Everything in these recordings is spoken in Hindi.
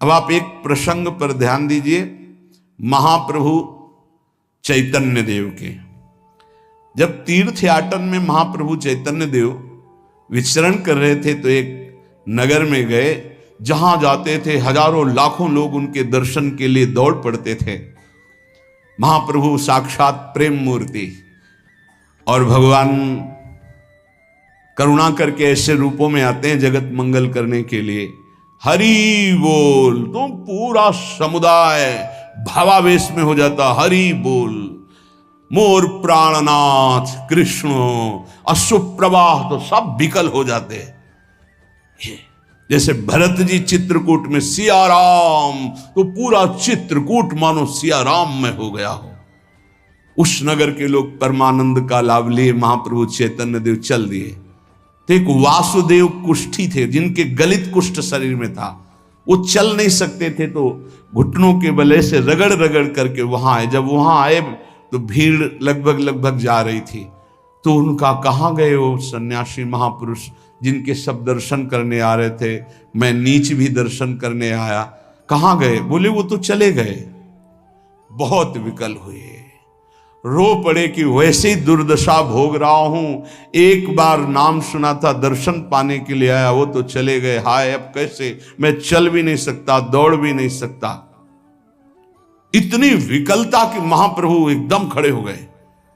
अब आप एक प्रसंग पर ध्यान दीजिए, महाप्रभु चैतन्य देव के। जब तीर्थ याटन में महाप्रभु चैतन्य देव विचरण कर रहे थे तो एक नगर में गए, जहां जाते थे हजारों लाखों लोग उनके दर्शन के लिए दौड़ पड़ते थे। महाप्रभु साक्षात प्रेम मूर्ति, और भगवान करुणा करके ऐसे रूपों में आते हैं जगत मंगल करने के लिए। हरि बोल, तो पूरा समुदाय भावावेश में हो जाता, हरि बोल। मोर प्राणनाथ कृष्ण, अश्रुप्रवाह तो सब विकल हो जाते। जैसे भरत जी चित्रकूट में सिया राम, तो पूरा चित्रकूट मानो सिया राम में हो गया हो। उस नगर के लोग परमानंद का लाभ लिए, महाप्रभु चैतन्य देव चल दिए। तो एक वासुदेव कुष्ठी थे, जिनके गलित कुष्ठ शरीर में था, वो चल नहीं सकते थे, तो घुटनों के बले से रगड़ रगड़ करके वहां आए। जब वहां आए तो भीड़ लगभग जा रही थी, तो उनका कहाँ गए वो सन्यासी महापुरुष जिनके सब दर्शन करने आ रहे थे, मैं नीच भी दर्शन करने आया, कहाँ गए? बोले वो तो चले गए। बहुत विकल हुए, रो पड़े कि वैसे ही दुर्दशा भोग रहा हूं, एक बार नाम सुना था, दर्शन पाने के लिए आया, वो तो चले गए। हाय अब कैसे, मैं चल भी नहीं सकता, दौड़ भी नहीं सकता। इतनी विकलता कि महाप्रभु एकदम खड़े हो गए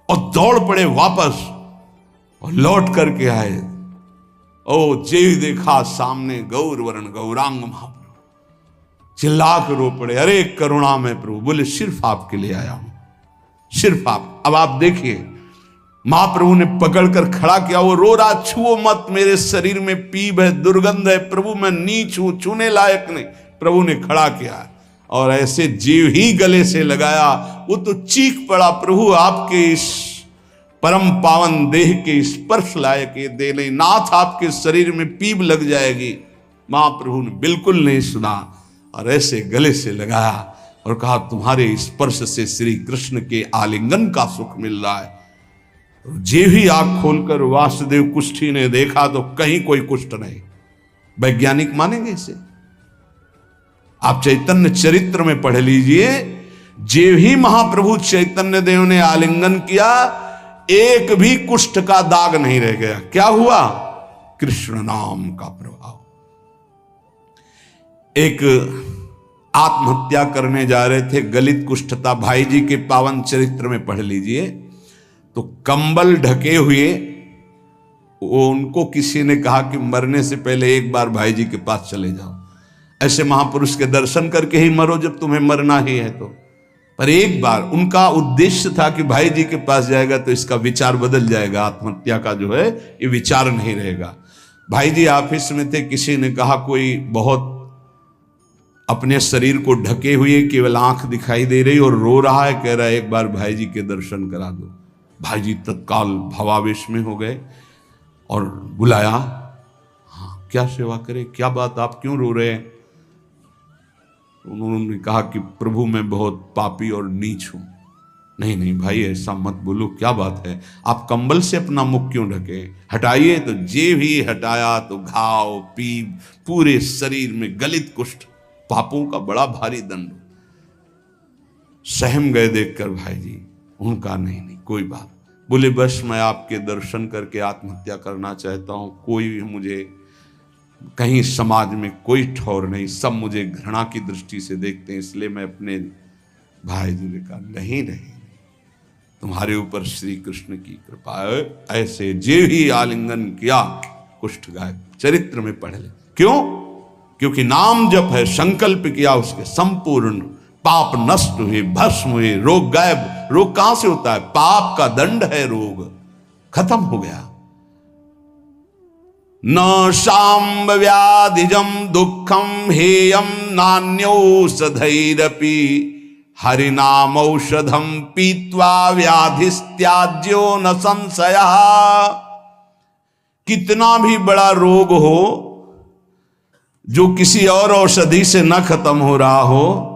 और दौड़ पड़े वापस, और लौट करके आए। ओ जेव देखा सामने गौर वर्ण गौरांग महाप्रभु, चिल्ला कर रो पड़े, अरे करुणा में प्रभु। बोले सिर्फ आपके लिए आया हूं, सिर्फ आप। अब आप देखिए, महाप्रभु ने पकड़कर खड़ा किया, वो रो रहा, छुओ मत, मेरे शरीर में पीप है, दुर्गंध है, प्रभु मैं नीच हूं, छूने लायक नहीं। प्रभु ने खड़ा किया और ऐसे जीव ही गले से लगाया, वो तो चीख पड़ा, प्रभु आपके इस परम पावन देह के स्पर्श लायक ये दे नहीं, नाथ आपके शरीर में पीप लग जाएगी। महाप्रभु ने बिल्कुल नहीं सुना और ऐसे गले से लगाया और कहा, तुम्हारे स्पर्श से श्री कृष्ण के आलिंगन का सुख मिल रहा है। जे भी आंख खोलकर वासुदेव कुष्ठी ने देखा तो कहीं कोई कुष्ठ नहीं। वैज्ञानिक मानेंगे इसे? आप चैतन्य चरित्र में पढ़ लीजिए, जे ही महाप्रभु चैतन्य देव ने आलिंगन किया, एक भी कुष्ठ का दाग नहीं रह गया। क्या हुआ? कृष्ण नाम का प्रभाव। एक आत्महत्या करने जा रहे थे, गलित कुष्ठ था, भाई जी के पावन चरित्र में पढ़ लीजिए। तो कंबल ढके हुए वो, उनको किसी ने कहा कि मरने से पहले एक बार भाई जी के पास चले जाओ, ऐसे महापुरुष के दर्शन करके ही मरो जब तुम्हें मरना ही है तो। पर एक बार उनका उद्देश्य था कि भाई जी के पास जाएगा तो इसका विचार बदल जाएगा, आत्महत्या का जो है ये विचार नहीं रहेगा। भाई जी ऑफिस में थे, किसी ने कहा कोई बहुत अपने शरीर को ढके हुए, केवल आंख दिखाई दे रही और रो रहा है, कह रहा है एक बार भाई जी के दर्शन करा दो। भाई जी तत्काल भावावेश में हो गए और बुलाया, हाँ क्या सेवा करें, क्या बात, आप क्यों रो रहे हैं? उन्होंने कहा कि प्रभु मैं बहुत पापी और नीच हूं। नहीं नहीं भाई ऐसा मत बोलो, क्या बात है, आप कंबल से अपना मुख क्यों ढके, हटाइए। तो जे भी हटाया तो घाव, पीप, पूरे शरीर में गलित कुष्ठ, पापों का बड़ा भारी दंड। सहम गए देखकर भाई जी। उनका नहीं नहीं कोई बात। बोले बस मैं आपके दर्शन करके आत्महत्या करना चाहता हूं, कोई मुझे कहीं समाज में कोई ठौर नहीं, सब मुझे घृणा की दृष्टि से देखते हैं, इसलिए मैं अपने। भाई जी ने कहा नहीं नहीं, तुम्हारे ऊपर श्री कृष्ण की कृपा है। ऐसे जे ही आलिंगन किया कुष्ठ गायब। चरित्र में पढ़ ले। क्यों? क्योंकि नाम जप है, संकल्प किया, उसके संपूर्ण पाप नष्ट हुए, भस्म हुए, रोग गायब। रोग कहां से होता है? पाप का दंड है रोग, खत्म हो गया। न शाम्ब व्याधिजम दुखम हेयम नान्यौषधैरपि हरिनाम औषधम पीत्वा व्याधिस्त्याज्यो न संशयः। कितना भी बड़ा रोग हो जो किसी और औषधि से न खत्म हो रहा हो,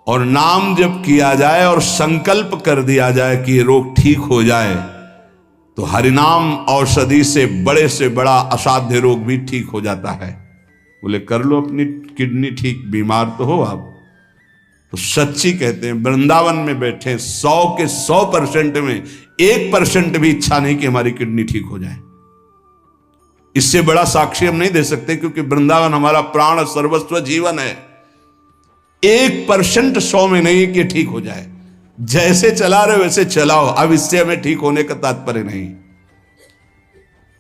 और नाम जब किया जाए और संकल्प कर दिया जाए कि ये रोग ठीक हो जाए, तो हरिनाम औषधि से बड़ा असाध्य रोग भी ठीक हो जाता है। बोले कर लो अपनी किडनी ठीक, बीमार तो हो आप। तो सच्ची कहते हैं वृंदावन में बैठे 100 के 100% में 1% भी इच्छा नहीं कि हमारी किडनी ठीक हो जाए। इससे बड़ा साक्षी हम नहीं दे सकते, क्योंकि वृंदावन हमारा प्राण सर्वस्व जीवन है। 1% 100 में नहीं कि ठीक हो जाए, जैसे चला रहे वैसे चलाओ। अब इससे हमें ठीक होने का तात्पर्य नहीं,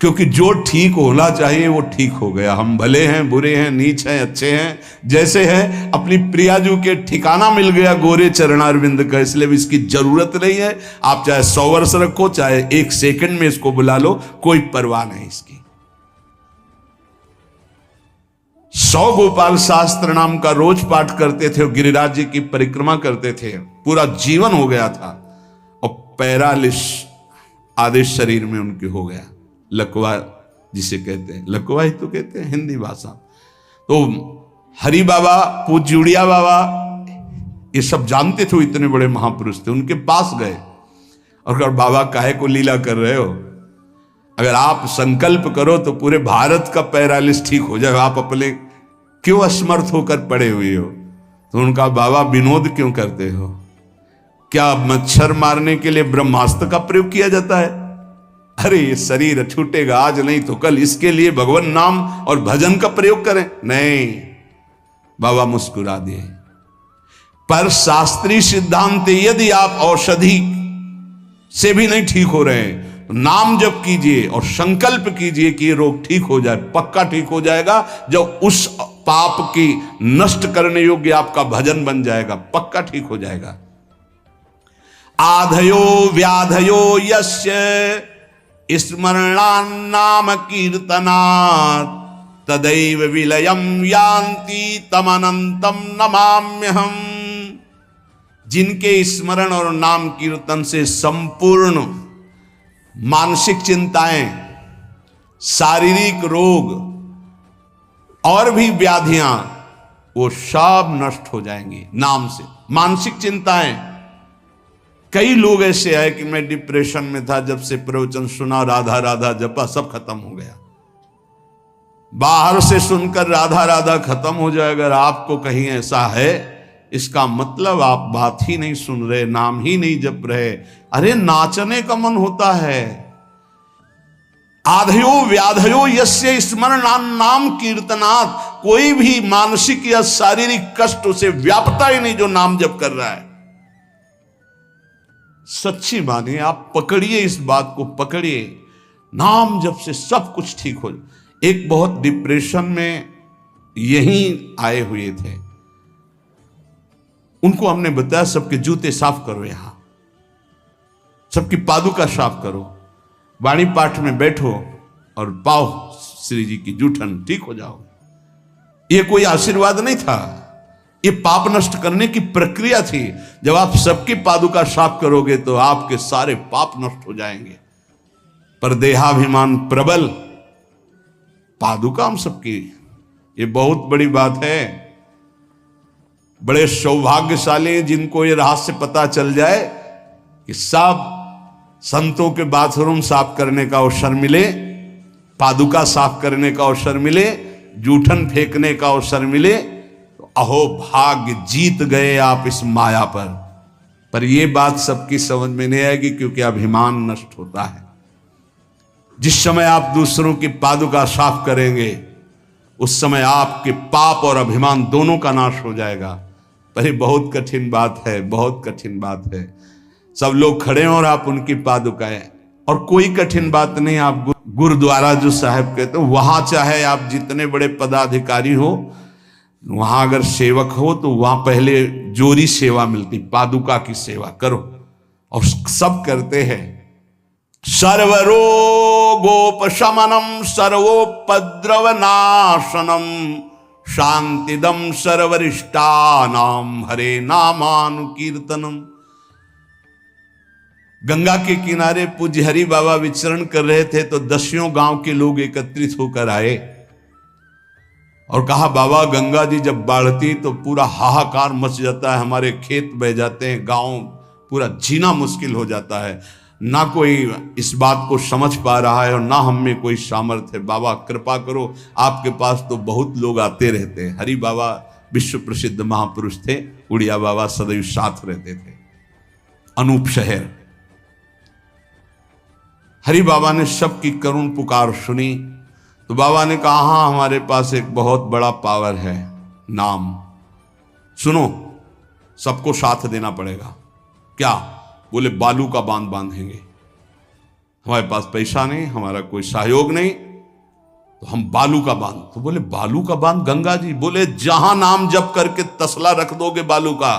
क्योंकि जो ठीक होना चाहिए वो ठीक हो गया। हम भले हैं, बुरे हैं, नीच हैं, अच्छे हैं, जैसे हैं, अपनी प्रियाजू के ठिकाना मिल गया गोरे चरणारविंद का। इसलिए भी इसकी जरूरत नहीं है। आप चाहे 100 वर्ष रखो, चाहे 1 सेकंड में इसको बुला लो, कोई परवाह नहीं इसकी। 100 गोपाल शास्त्र नाम का रोज पाठ करते थे, गिरिराज जी की परिक्रमा करते थे, पूरा जीवन हो गया था। और पैरालिस आधे शरीर में उनके हो गया, लकवा जिसे कहते हैं, लकवा ही तो कहते हैं हिंदी भाषा। तो हरि बाबा, पूज्य उड़िया बाबा, ये सब जानते थे, इतने बड़े महापुरुष थे। उनके पास गए और कहा बाबा काहे को लीला कर रहे हो, अगर आप संकल्प करो तो पूरे भारत का पैरालिस ठीक हो जाए, आप अपने क्यों असमर्थ होकर पड़े हुए हो। तो उनका बाबा विनोद क्यों करते हो, क्या मच्छर मारने के लिए ब्रह्मास्त्र का प्रयोग किया जाता है? अरे ये शरीर छूटेगा आज नहीं तो कल, इसके लिए भगवान नाम और भजन का प्रयोग करें। नहीं, बाबा मुस्कुरा दिए। पर शास्त्रीय सिद्धांत, यदि आप औषधि से भी नहीं ठीक हो रहे हैं तो नाम जप कीजिए और संकल्प कीजिए कि ये रोग ठीक हो जाए। पक्का ठीक हो जाएगा जब उस पाप की नष्ट करने योग्य आपका भजन बन जाएगा, पक्का ठीक हो जाएगा। आधयो व्याधयो यस्य स्मरणान्नाम कीर्तनात् तदैव विलयम यान्ति तमनंतम नमाम्यहम्। जिनके स्मरण और नाम कीर्तन से संपूर्ण मानसिक चिंताएं, शारीरिक रोग और भी व्याधियां, वो सब नष्ट हो जाएंगी नाम से। मानसिक चिंताएं, कई लोग ऐसे आए कि मैं डिप्रेशन में था, जब से प्रवचन सुना, राधा राधा जपा, सब खत्म हो गया। बाहर से सुनकर राधा राधा खत्म हो जाए, अगर आपको कहीं ऐसा है, इसका मतलब आप बात ही नहीं सुन रहे, नाम ही नहीं जप रहे। अरे नाचने का मन होता है। आधयो व्याधयो यस्य स्मरणान्नाम कीर्तनात्, कोई भी मानसिक या शारीरिक कष्ट उसे व्यापता ही नहीं जो नाम जप कर रहा है। सच्ची मानिए, आप पकड़िए, इस बात को पकड़िए, नाम जप से सब कुछ ठीक हो। एक बहुत डिप्रेशन में यहीं आए हुए थे, उनको हमने बताया सबके जूते साफ करो, यहां सबकी पादुका साफ करो, वाणी पाठ में बैठो और पाओ श्री जी की जूठन, ठीक हो जाओ। ये कोई आशीर्वाद नहीं था, ये पाप नष्ट करने की प्रक्रिया थी। जब आप सबकी पादुका साफ करोगे तो आपके सारे पाप नष्ट हो जाएंगे। पर देहाभिमान प्रबल, पादुका हम सबकी, ये बहुत बड़ी बात है। बड़े सौभाग्यशाली हैं जिनको ये रहस्य पता चल जाए कि सब संतों के बाथरूम साफ करने का अवसर मिले, पादुका साफ करने का अवसर मिले, जूठन फेंकने का अवसर मिले, तो अहो भाग्य, जीत गए आप इस माया पर यह बात सबकी समझ में नहीं आएगी, क्योंकि अभिमान नष्ट होता है। जिस समय आप दूसरों की पादुका साफ करेंगे उस समय आपके पाप और अभिमान दोनों का नाश हो जाएगा। पर ये बहुत कठिन बात है, बहुत कठिन बात है। सब लोग खड़े हैं और आप उनकी पादुकाएं, और कोई कठिन बात नहीं। आप गुरुद्वारा जो साहब कहते हो, वहां चाहे आप जितने बड़े पदाधिकारी हो, वहां अगर सेवक हो तो वहां पहले जोरी सेवा मिलती, पादुका की सेवा करो, और सब करते हैं। सर्वरोगोपशमनम सर्वोपद्रव नाशनम शांतिदम सर्वरिष्टानाम हरे नामानुकीर्तनम। गंगा के किनारे पूज्य हरि बाबा विचरण कर रहे थे तो 10 गांव के लोग एकत्रित होकर आए और कहा, बाबा गंगा जी जब बढ़ती तो पूरा हाहाकार मच जाता है, हमारे खेत बह जाते हैं, गांव पूरा जीना मुश्किल हो जाता है। ना कोई इस बात को समझ पा रहा है और ना हम में कोई सामर्थ्य है। बाबा कृपा करो, आपके पास तो बहुत लोग आते रहते हैं। हरि बाबा विश्व प्रसिद्ध महापुरुष थे, उड़िया बाबा सदैव साथ रहते थे। अनूप शहर, हरि बाबा ने सबकी करुण पुकार सुनी तो बाबा ने कहा, हाँ हमारे पास एक बहुत बड़ा पावर है, नाम। सुनो, सबको साथ देना पड़ेगा। क्या? बोले बालू का बांध बांधेंगे। हमारे पास पैसा नहीं, हमारा कोई सहयोग नहीं, तो हम बालू का बांध। तो बोले बालू का बांध गंगा जी? बोले जहां नाम जप करके तसला रख दोगे बालू का,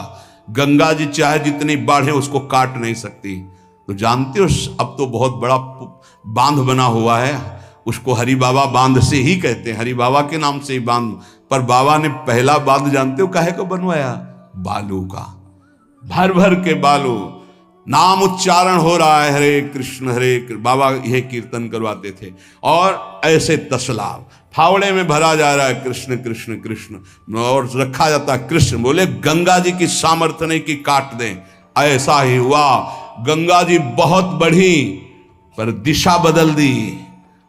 गंगा जी चाहे जितनी बाढ़े उसको काट नहीं सकती। तो जानते हो अब तो बहुत बड़ा बांध बना हुआ है, उसको हरि बाबा बांध से ही कहते हैं, हरि बाबा के नाम से ही बांध। पर बाबा ने पहला बांध जानते हो काहे को बनवाया? बालू का। भर भर के बालू, नाम उच्चारण हो रहा है, हरे कृष्ण हरे कृष्ण, बाबा यह कीर्तन करवाते थे। और ऐसे तसला फावड़े में भरा जा रहा है, कृष्ण कृष्ण कृष्ण, और रखा जाता कृष्ण। बोले गंगा जी की सामर्थ्य नहीं कि काट दें। ऐसा ही हुआ, गंगा जी बहुत बढ़ी पर दिशा बदल दी,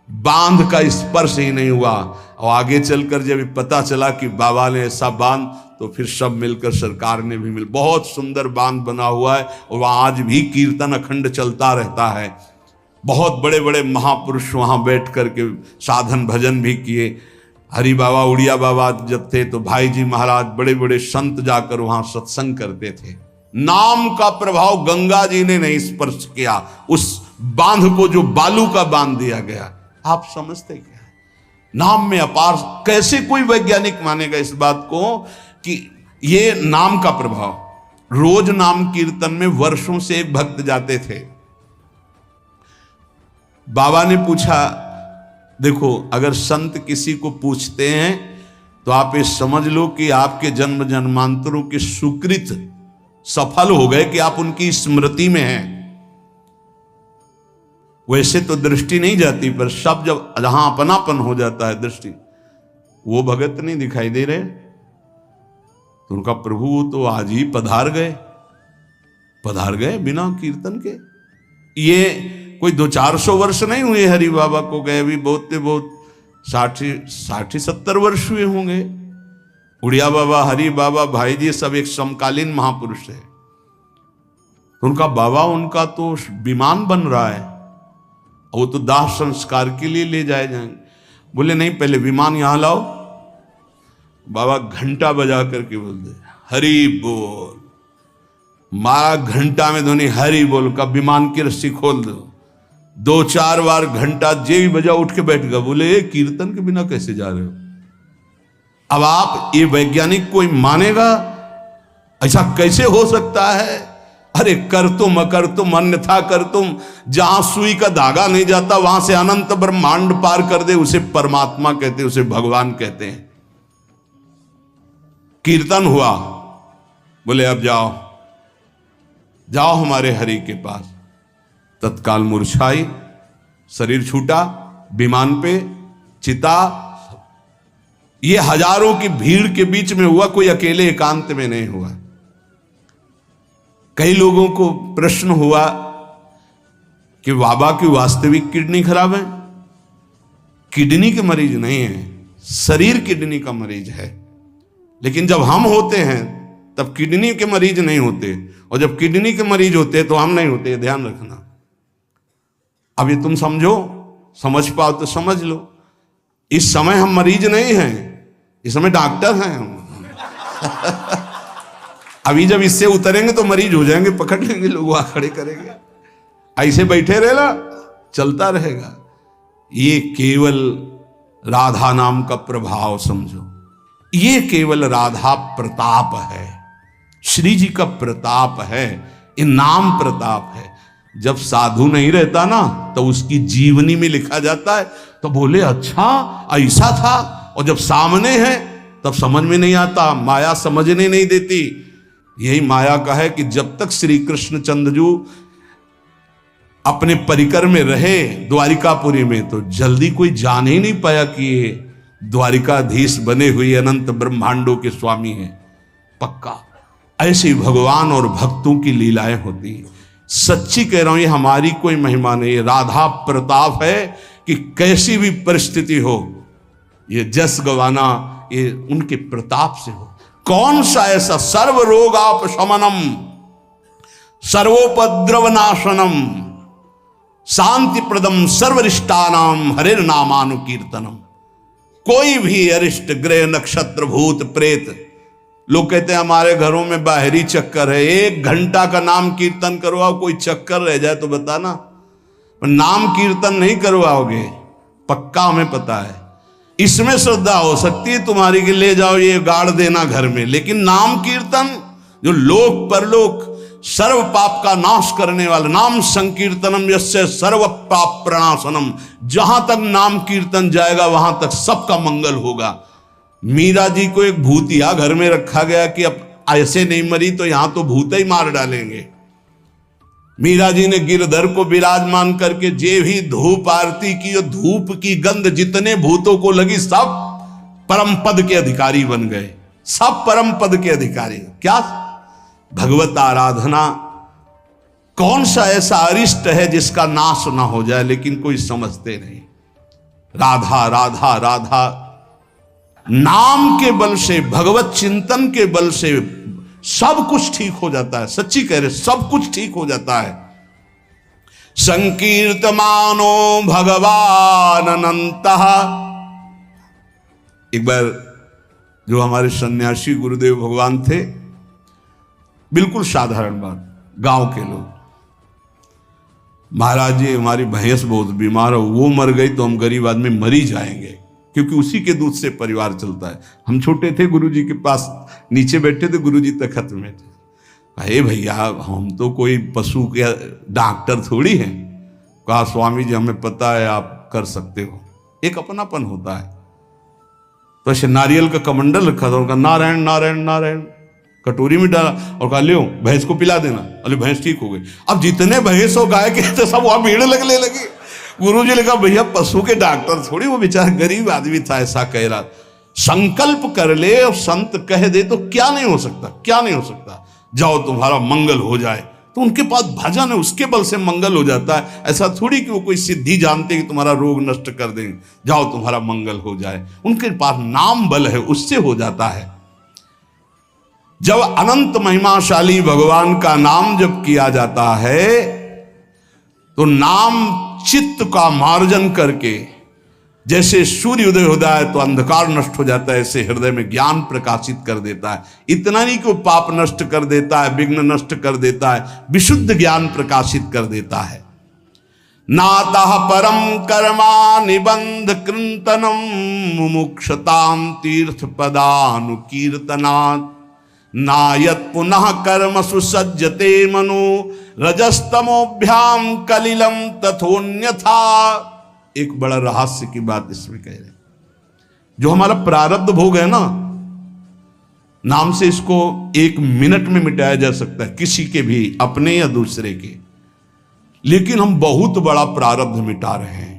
बांध का स्पर्श ही नहीं हुआ। और आगे चलकर जब पता चला कि बाबा ने ऐसा बांध, तो फिर सब मिलकर सरकार ने भी मिल, बहुत सुंदर बांध बना हुआ है और वहाँ आज भी कीर्तन अखंड चलता रहता है। बहुत बड़े बड़े महापुरुष वहाँ बैठ करके साधन भजन भी किए। हरि बाबा उड़िया बाबा जब थे तो भाई जी महाराज, बड़े बड़े संत जाकर वहाँ सत्संग करते थे। नाम का प्रभाव गंगा जी ने नहीं स्पर्श किया, उस बांध को जो बालू का बांध दिया गया। आप समझते क्या है? नाम में अपार। कैसे कोई वैज्ञानिक मानेगा इस बात को कि ये नाम का प्रभाव। रोज नाम कीर्तन में वर्षों से एक भक्त जाते थे। बाबा ने पूछा, देखो अगर संत किसी को पूछते हैं तो आप ये समझ लो कि आपके जन्म जन्मांतरों के सुकृत सफल हो गए कि आप उनकी स्मृति में हैं। वैसे तो दृष्टि नहीं जाती, पर सब जब जहां अपनापन हो जाता है दृष्टि, वो भगत नहीं दिखाई दे रहे तो उनका प्रभु तो आज ही पधार गए बिना कीर्तन के। ये कोई 200-400 वर्ष नहीं हुए हरि बाबा को गए, भी बहुत 60-70 वर्ष हुए होंगे। उड़िया बाबा, हरि बाबा, भाई जी सब एक समकालीन महापुरुष है। उनका बाबा, उनका तो विमान बन रहा है, वो तो दाह संस्कार के लिए ले जाए जाएंगे। बोले नहीं, पहले विमान यहां लाओ। बाबा घंटा बजा करके बोल दे हरि बोल, मारा घंटा में ध्वनि हरि बोल का, विमान की रस्सी खोल दो। 2-4 बार घंटा जे भी बजा उठ के बैठ गया। बोले ये कीर्तन के बिना कैसे जा रहे हो? अब आप ये वैज्ञानिक कोई मानेगा? ऐसा कैसे हो सकता है? अरे कर तुम अकर तुम अन्यथा कर तुम, जहां सुई का धागा नहीं जाता वहां से अनंत ब्रह्मांड पार कर दे, उसे परमात्मा कहते हैं, उसे भगवान कहते हैं। कीर्तन हुआ, बोले अब जाओ हमारे हरि के पास। तत्काल मूर्छाई, शरीर छूटा, विमान पे चिता। ये हजारों की भीड़ के बीच में हुआ, कोई अकेले एकांत में नहीं हुआ। कई लोगों को प्रश्न हुआ कि बाबा की वास्तविक किडनी खराब है। किडनी के मरीज नहीं है, शरीर किडनी का मरीज है। लेकिन जब हम होते हैं तब किडनी के मरीज नहीं होते, और जब किडनी के मरीज होते तो हम नहीं होते। ध्यान रखना। अब ये तुम समझो, समझ पाओ तो समझ लो। इस समय हम मरीज नहीं हैं, इस समय डॉक्टर हैं हम। अभी जब इससे उतरेंगे तो मरीज हो जाएंगे, पकड़ लेंगे लोग, वहां खड़े करेंगे। ऐसे बैठे रहना, चलता रहेगा। ये केवल राधा नाम का प्रभाव समझो। ये केवल राधा प्रताप है, श्री जी का प्रताप है, ये नाम प्रताप है। जब साधु नहीं रहता ना तो उसकी जीवनी में लिखा जाता है, तो बोले अच्छा ऐसा था। और जब सामने है तब समझ में नहीं आता, माया समझने नहीं देती। यही माया का है कि जब तक श्री कृष्ण चंद्रजू अपने परिकर में रहे द्वारिकापुरी में, तो जल्दी कोई जान ही नहीं पाया कि ये द्वारिकाधीश बने हुए अनंत ब्रह्मांडों के स्वामी हैं। पक्का ऐसे भगवान और भक्तों की लीलाएं होती हैं। सच्ची कह रहा हूं, ये हमारी कोई महिमा नहीं, राधा प्रताप है कि कैसी भी परिस्थिति हो, ये जस गवाना ये उनके प्रताप से हो। कौन सा ऐसा सर्व रोगापशमनम सर्वोपद्रव नाशनम शांति प्रदम सर्वरिष्टानाम हरिर नामानुकीर्तनम। कोई भी अरिष्ट ग्रह नक्षत्र भूत प्रेत, लोग कहते हैं हमारे घरों में बाहरी चक्कर है, 1 घंटा का नाम कीर्तन करवाओ, कोई चक्कर रह जाए तो बताना। नाम कीर्तन नहीं करवाओगे, पक्का हमें पता है। इसमें श्रद्धा हो सकती है तुम्हारी कि ले जाओ ये गाड़ देना घर में, लेकिन नाम कीर्तन जो लोक परलोक सर्व पाप का नाश करने वाला, नाम संकीर्तनम यस्य सर्व पाप प्रणाशनम, जहां तक नाम कीर्तन जाएगा वहां तक सबका मंगल होगा। मीरा जी को एक भूतिया घर में रखा गया कि अब ऐसे नहीं मरी तो यहां तो भूत ही मार डालेंगे। मीरा जी ने गिरधर को विराजमान करके जे भी धूप आरती की, धूप की गंध जितने भूतों को लगी सब परम पद के अधिकारी बन गए, सब परम पद के अधिकारी। क्या भगवत आराधना, कौन सा ऐसा अरिष्ट है जिसका नाश ना हो जाए, लेकिन कोई समझते नहीं। राधा राधा राधा नाम के बल से, भगवत चिंतन के बल से सब कुछ ठीक हो जाता है। सच्ची कह रहे, सब कुछ ठीक हो जाता है। संकीर्तमानो भगवान अनंतः। एक बार जो हमारे सन्यासी गुरुदेव भगवान थे, बिल्कुल साधारण बात, गांव के लोग, महाराज जी हमारी भैंस बहुत बीमार हो, वो मर गई तो हम गरीब आदमी मर ही जाएंगे, क्योंकि उसी के दूध से परिवार चलता है। हम छोटे थे, गुरुजी के पास नीचे बैठे थे, गुरुजी तखत में थे। अरे भैया हम तो कोई पशु के डॉक्टर थोड़ी हैं। कहा स्वामी जी हमें पता है आप कर सकते हो। एक अपनापन होता है। तो ऐसे नारियल का कमंडल रखा था, उनका नारायण नारायण नारायण कटोरी में डाला और कहा लियो भैंस को पिला देना। अरे भैंस ठीक हो गई। अब जितने भैंस और गाय के थे सब वहां भीड़ लगने लगी। गुरु जी ने कहा भैया पशु के डॉक्टर थोड़ी, वो बेचारा गरीब आदमी था, ऐसा कह रहा। संकल्प कर ले और संत कह दे तो क्या नहीं हो सकता, क्या नहीं हो सकता। जाओ तुम्हारा मंगल हो जाए, तो उनके पास भजन है, उसके बल से मंगल हो जाता है। ऐसा थोड़ी कि वो कोई सिद्धि जानते कि तुम्हारा रोग नष्ट कर देंगे, जाओ तुम्हारा मंगल हो जाए। उनके पास नाम बल है, उससे हो जाता है। जब अनंत महिमाशाली भगवान का नाम जब किया जाता है तो नाम चित्त का मार्जन करके, जैसे सूर्य उदय होता है तो अंधकार नष्ट हो जाता है, ऐसे हृदय में ज्ञान प्रकाशित कर देता है। इतना नहीं कि वो पाप नष्ट कर देता है, विघ्न नष्ट कर देता है, विशुद्ध ज्ञान प्रकाशित कर देता है। नातः परम कर्मा निबंध कृंतनम मुमुक्षताम तीर्थ पदानुकीर्तनात् नायत पुनः कर्म सुसज्जते मनो रजस्तमोभ्याम कलिलम तथोन्यथा। एक बड़ा रहस्य की बात इसमें कह रहे, जो हमारा प्रारब्ध भोग है ना, नाम से इसको 1 मिनट में मिटाया जा सकता है, किसी के भी, अपने या दूसरे के। लेकिन हम बहुत बड़ा प्रारब्ध मिटा रहे हैं।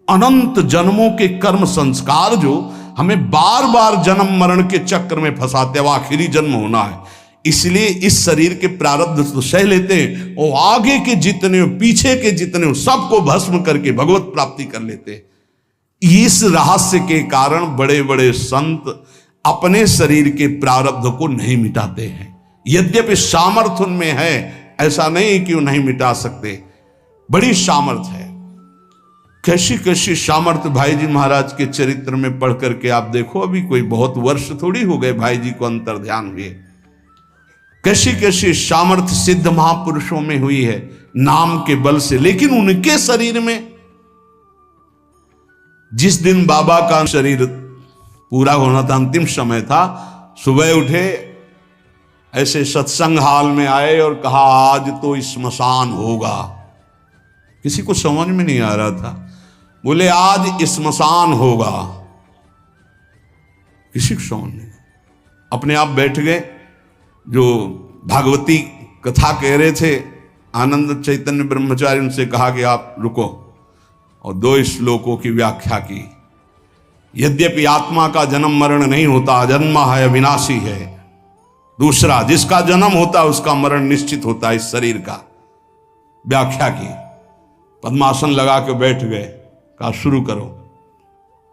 अनंत जन्मों के कर्म संस्कार जो हमें बार बार जन्म मरण के चक्र में फंसाते, अब आखिरी जन्म होना है, इसलिए इस शरीर के प्रारब्ध तो सह लेते हैं और आगे के जितने पीछे के जितने सबको भस्म करके भगवत प्राप्ति कर लेते हैं। इस रहस्य के कारण बड़े बड़े संत अपने शरीर के प्रारब्ध को नहीं मिटाते हैं। यद्यपि सामर्थ्य उनमें है, ऐसा नहीं कि वो नहीं मिटा सकते, बड़ी सामर्थ्य है। कैसी कैसी सामर्थ्य भाई जी महाराज के चरित्र में पढ़ करके आप देखो, अभी कोई बहुत वर्ष थोड़ी हो गए भाई जी को अंतर ध्यान हुए। कैसी कैसी सामर्थ्य सिद्ध महापुरुषों में हुई है नाम के बल से। लेकिन उनके शरीर में, जिस दिन बाबा का शरीर पूरा होना था, अंतिम समय था, सुबह उठे, ऐसे सत्संग हाल में आए और कहा आज तो श्मशान होगा। किसी को समझ में नहीं आ रहा था, बोले आज श्मशान होगा, किसी को समझ नहीं। अपने आप बैठ गए। जो भागवती कथा कह रहे थे आनंद चैतन्य ब्रह्मचारी, उनसे कहा कि आप रुको, और 2 श्लोकों की व्याख्या की। यद्यपि आत्मा का जन्म मरण नहीं होता, अजन्मा है, अविनाशी है। दूसरा, जिसका जन्म होता है उसका मरण निश्चित होता है इस शरीर का। व्याख्या की, पद्मासन लगा के बैठ गए, कहा शुरू करो।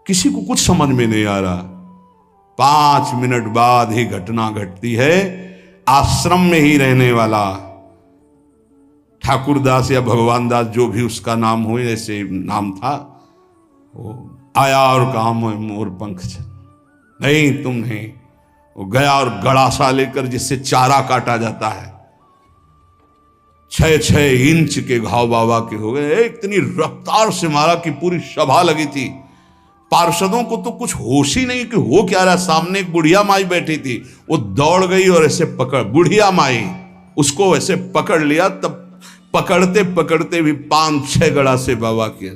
किसी को कुछ समझ में नहीं आ रहा। 5 मिनट बाद ही घटना घटती है। आश्रम में ही रहने वाला ठाकुरदास या भगवान दास, जो भी उसका नाम हो, ऐसे नाम था, वो आया और कहा मोर पंख नहीं, तुम नहीं। वो गया और गड़ासा लेकर, जिससे चारा काटा जाता है, 6-6 इंच के घाव बाबा के हो गए। इतनी रफ्तार से मारा कि पूरी सभा लगी थी। पार्षदों को तो कुछ होश ही नहीं कि हो क्या रहा। सामने एक बुढ़िया माई बैठी थी, वो दौड़ गई और ऐसे पकड़, बुढ़िया माई उसको ऐसे पकड़ लिया। तब पकड़ते पकड़ते भी 5-6 गड़ा से बाबा के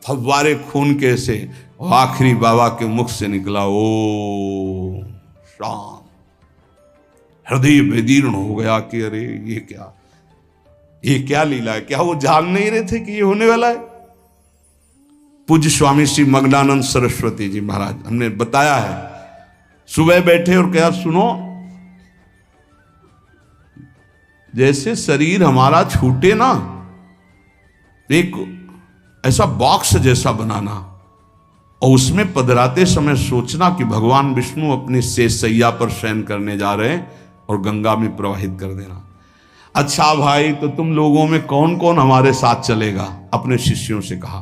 फव्वारे खून के से, आखिरी बाबा के मुख से निकला, ओ शांत। हृदय विदीर्ण हो गया कि अरे ये क्या लीला है। क्या वो जान नहीं रहे थे कि ये होने वाला है? पूज्य स्वामी श्री मग्नानंद सरस्वती जी महाराज, हमने बताया है, सुबह बैठे और कहा सुनो, जैसे शरीर हमारा छूटे ना, एक ऐसा बॉक्स जैसा बनाना और उसमें पधराते समय सोचना कि भगवान विष्णु अपनी शेष सैया पर शयन करने जा रहे हैं और गंगा में प्रवाहित कर देना। अच्छा भाई, तो तुम लोगों में कौन कौन हमारे साथ चलेगा? अपने शिष्यों से कहा।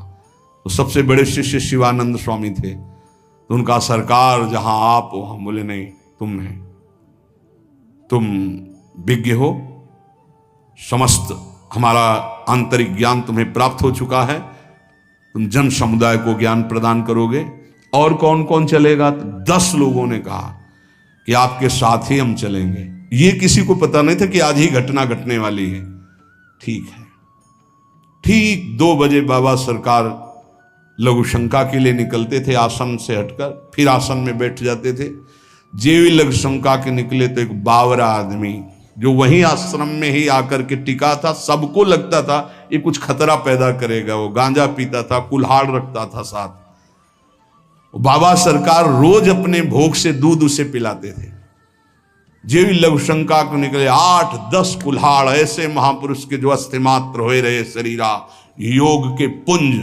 तो सबसे बड़े शिष्य शिवानंद स्वामी थे। तो उनका सरकार जहां आप वहां, बोले नहीं, तुम नहीं, तुम विज्ञ हो, समस्त हमारा आंतरिक ज्ञान तुम्हें प्राप्त हो चुका है, तुम जन समुदाय को ज्ञान प्रदान करोगे। और कौन कौन चलेगा? तो 10 लोगों ने कहा कि आपके साथ ही हम चलेंगे। ये किसी को पता नहीं था कि आज ही घटना घटने वाली है। ठीक है। ठीक 2 बजे बाबा सरकार लघु शंका के लिए निकलते थे, आसन से हटकर, फिर आसन में बैठ जाते थे। जेवी लघु शंका के निकले तो एक बावरा आदमी जो वहीं आश्रम में ही आकर के टिका था, सबको लगता था ये कुछ खतरा पैदा करेगा। वो गांजा पीता था, कुल्हाड़ रखता था साथ। बाबा सरकार रोज अपने भोग से दूध उसे पिलाते थे। जेवी लघु शंका को निकले 8-10 कुल्हाड़ ऐसे महापुरुष के जो अस्थिमात्र होए रहे शरीरा, योग के पुंज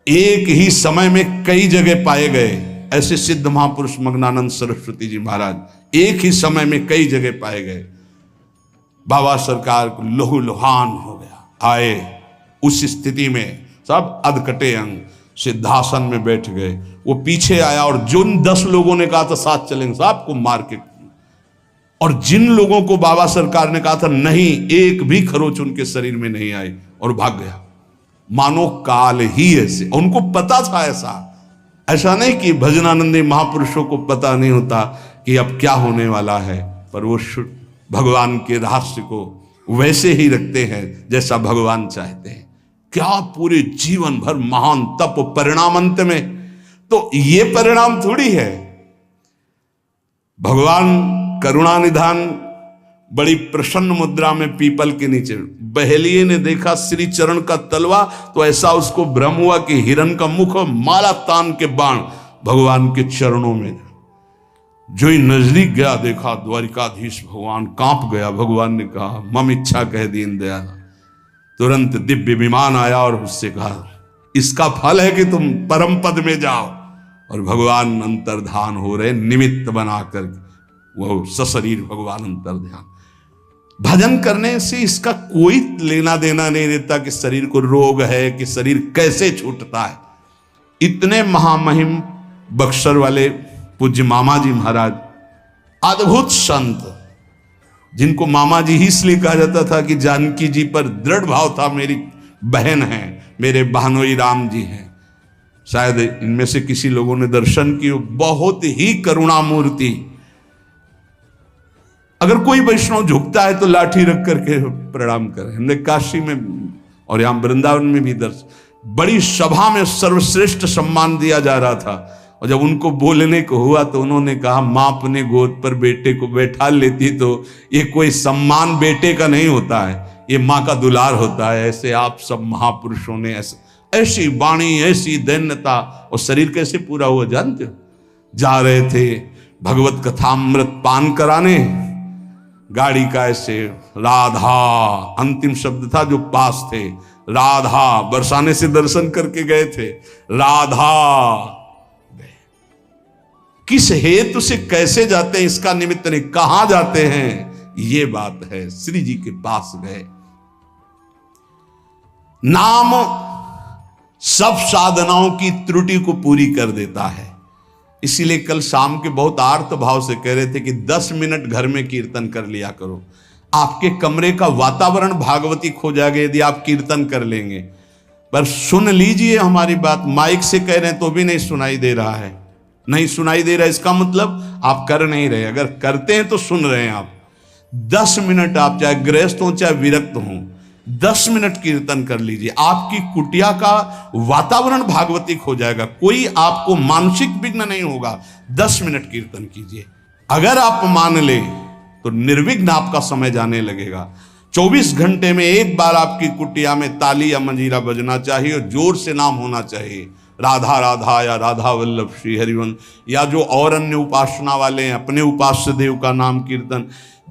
एक ही समय में कई जगह पाए गए। ऐसे सिद्ध महापुरुष मग्नानंद सरस्वती जी महाराज एक ही समय में कई जगह पाए गए। बाबा सरकार को लहू लुहान हो गया। आए उस स्थिति में सब अधकटे अंग सिद्धासन में बैठ गए। वो पीछे आया और जिन 10 लोगों ने कहा था साथ चलेंगे, साहब को मार के, और जिन लोगों को बाबा सरकार ने कहा था नहीं, एक भी खरोच उनके शरीर में नहीं आई और भाग गया। मानो काल ही ऐसे, उनको पता था। ऐसा नहीं कि भजनानंदी महापुरुषों को पता नहीं होता कि अब क्या होने वाला है, पर वो भगवान के रहस्य को वैसे ही रखते हैं जैसा भगवान चाहते हैं। क्या पूरे जीवन भर महान तप, परिणाम अंत में तो ये परिणाम थोड़ी है। भगवान करुणा निधान बड़ी प्रसन्न मुद्रा में पीपल के नीचे, बहेलिए ने देखा श्री चरण का तलवा तो ऐसा उसको भ्रम हुआ कि हिरण का मुख और माला तान के बाण भगवान के चरणों में। जो ही नजदीक गया देखा द्वारिकाधीश भगवान, कांप गया। भगवान ने कहा मम इच्छा कह दीन दयाल। तुरंत दिव्य विमान आया और उससे कहा इसका फल है कि तुम परम पद में जाओ। और भगवान अंतर्धान हो रहे, निमित्त बनाकर वो सशरीर भगवान अंतर्ध्यान। भजन करने से इसका कोई लेना देना नहीं रहता कि शरीर को रोग है, कि शरीर कैसे छूटता है। इतने महामहिम बक्सर वाले पूज्य मामा जी महाराज, अद्भुत संत, जिनको मामा जी ही इसलिए कहा जाता था कि जानकी जी पर दृढ़ भाव था, मेरी बहन है, मेरे बहनोई राम जी हैं। शायद इनमें से किसी लोगों ने दर्शन किए, बहुत ही करुणामूर्ति। अगर कोई वैष्णव झुकता है तो लाठी रख करके प्रणाम करें। हमने काशी में और यहां वृंदावन में भी बड़ी सभा में सर्वश्रेष्ठ सम्मान दिया जा रहा था, और जब उनको बोलने को हुआ तो उन्होंने कहा माँ अपने गोद पर बेटे को बैठा लेती तो ये कोई सम्मान बेटे का नहीं होता है, ये माँ का दुलार होता है। ऐसे आप सब महापुरुषों ने ऐसी वाणी, ऐसी दैन्यता, और शरीर कैसे पूरा हुआ जानते हो? जा रहे थे भगवत कथामृत पान कराने, गाड़ी का ऐसे राधा अंतिम शब्द था जो पास थे, राधा बरसाने से दर्शन करके गए थे, राधा गए। किस हेतु से कैसे जाते हैं इसका निमित्त नहीं, कहां जाते हैं ये बात है। श्री जी के पास गए। नाम सब साधनाओं की त्रुटि को पूरी कर देता है। इसीलिए कल शाम के बहुत आर्त भाव से कह रहे थे कि 10 मिनट घर में कीर्तन कर लिया करो। आपके कमरे का वातावरण भागवतिक हो जाएगा यदि आप कीर्तन कर लेंगे। पर सुन लीजिए हमारी बात, माइक से कह रहे हैं तो भी नहीं सुनाई दे रहा है, नहीं सुनाई दे रहा है, इसका मतलब आप कर नहीं रहे। अगर करते हैं तो सुन रहे हैं आप। 10 मिनट आप चाहे गृहस्थ हो चाहे विरक्त हो, 10 मिनट कीर्तन कर लीजिए, आपकी कुटिया का वातावरण भागवतिक हो जाएगा, कोई आपको मानसिक विघ्न नहीं होगा। 10 मिनट कीर्तन कीजिए, अगर आप मान ले तो निर्विघ्न आपका समय जाने लगेगा। 24 घंटे में एक बार आपकी कुटिया में ताली या मंजीरा बजना चाहिए और जोर से नाम होना चाहिए, राधा राधा या राधा वल्लभ श्री हरिवंश, या जो और अन्य उपासना वाले हैं अपने उपास्य देव का नाम कीर्तन।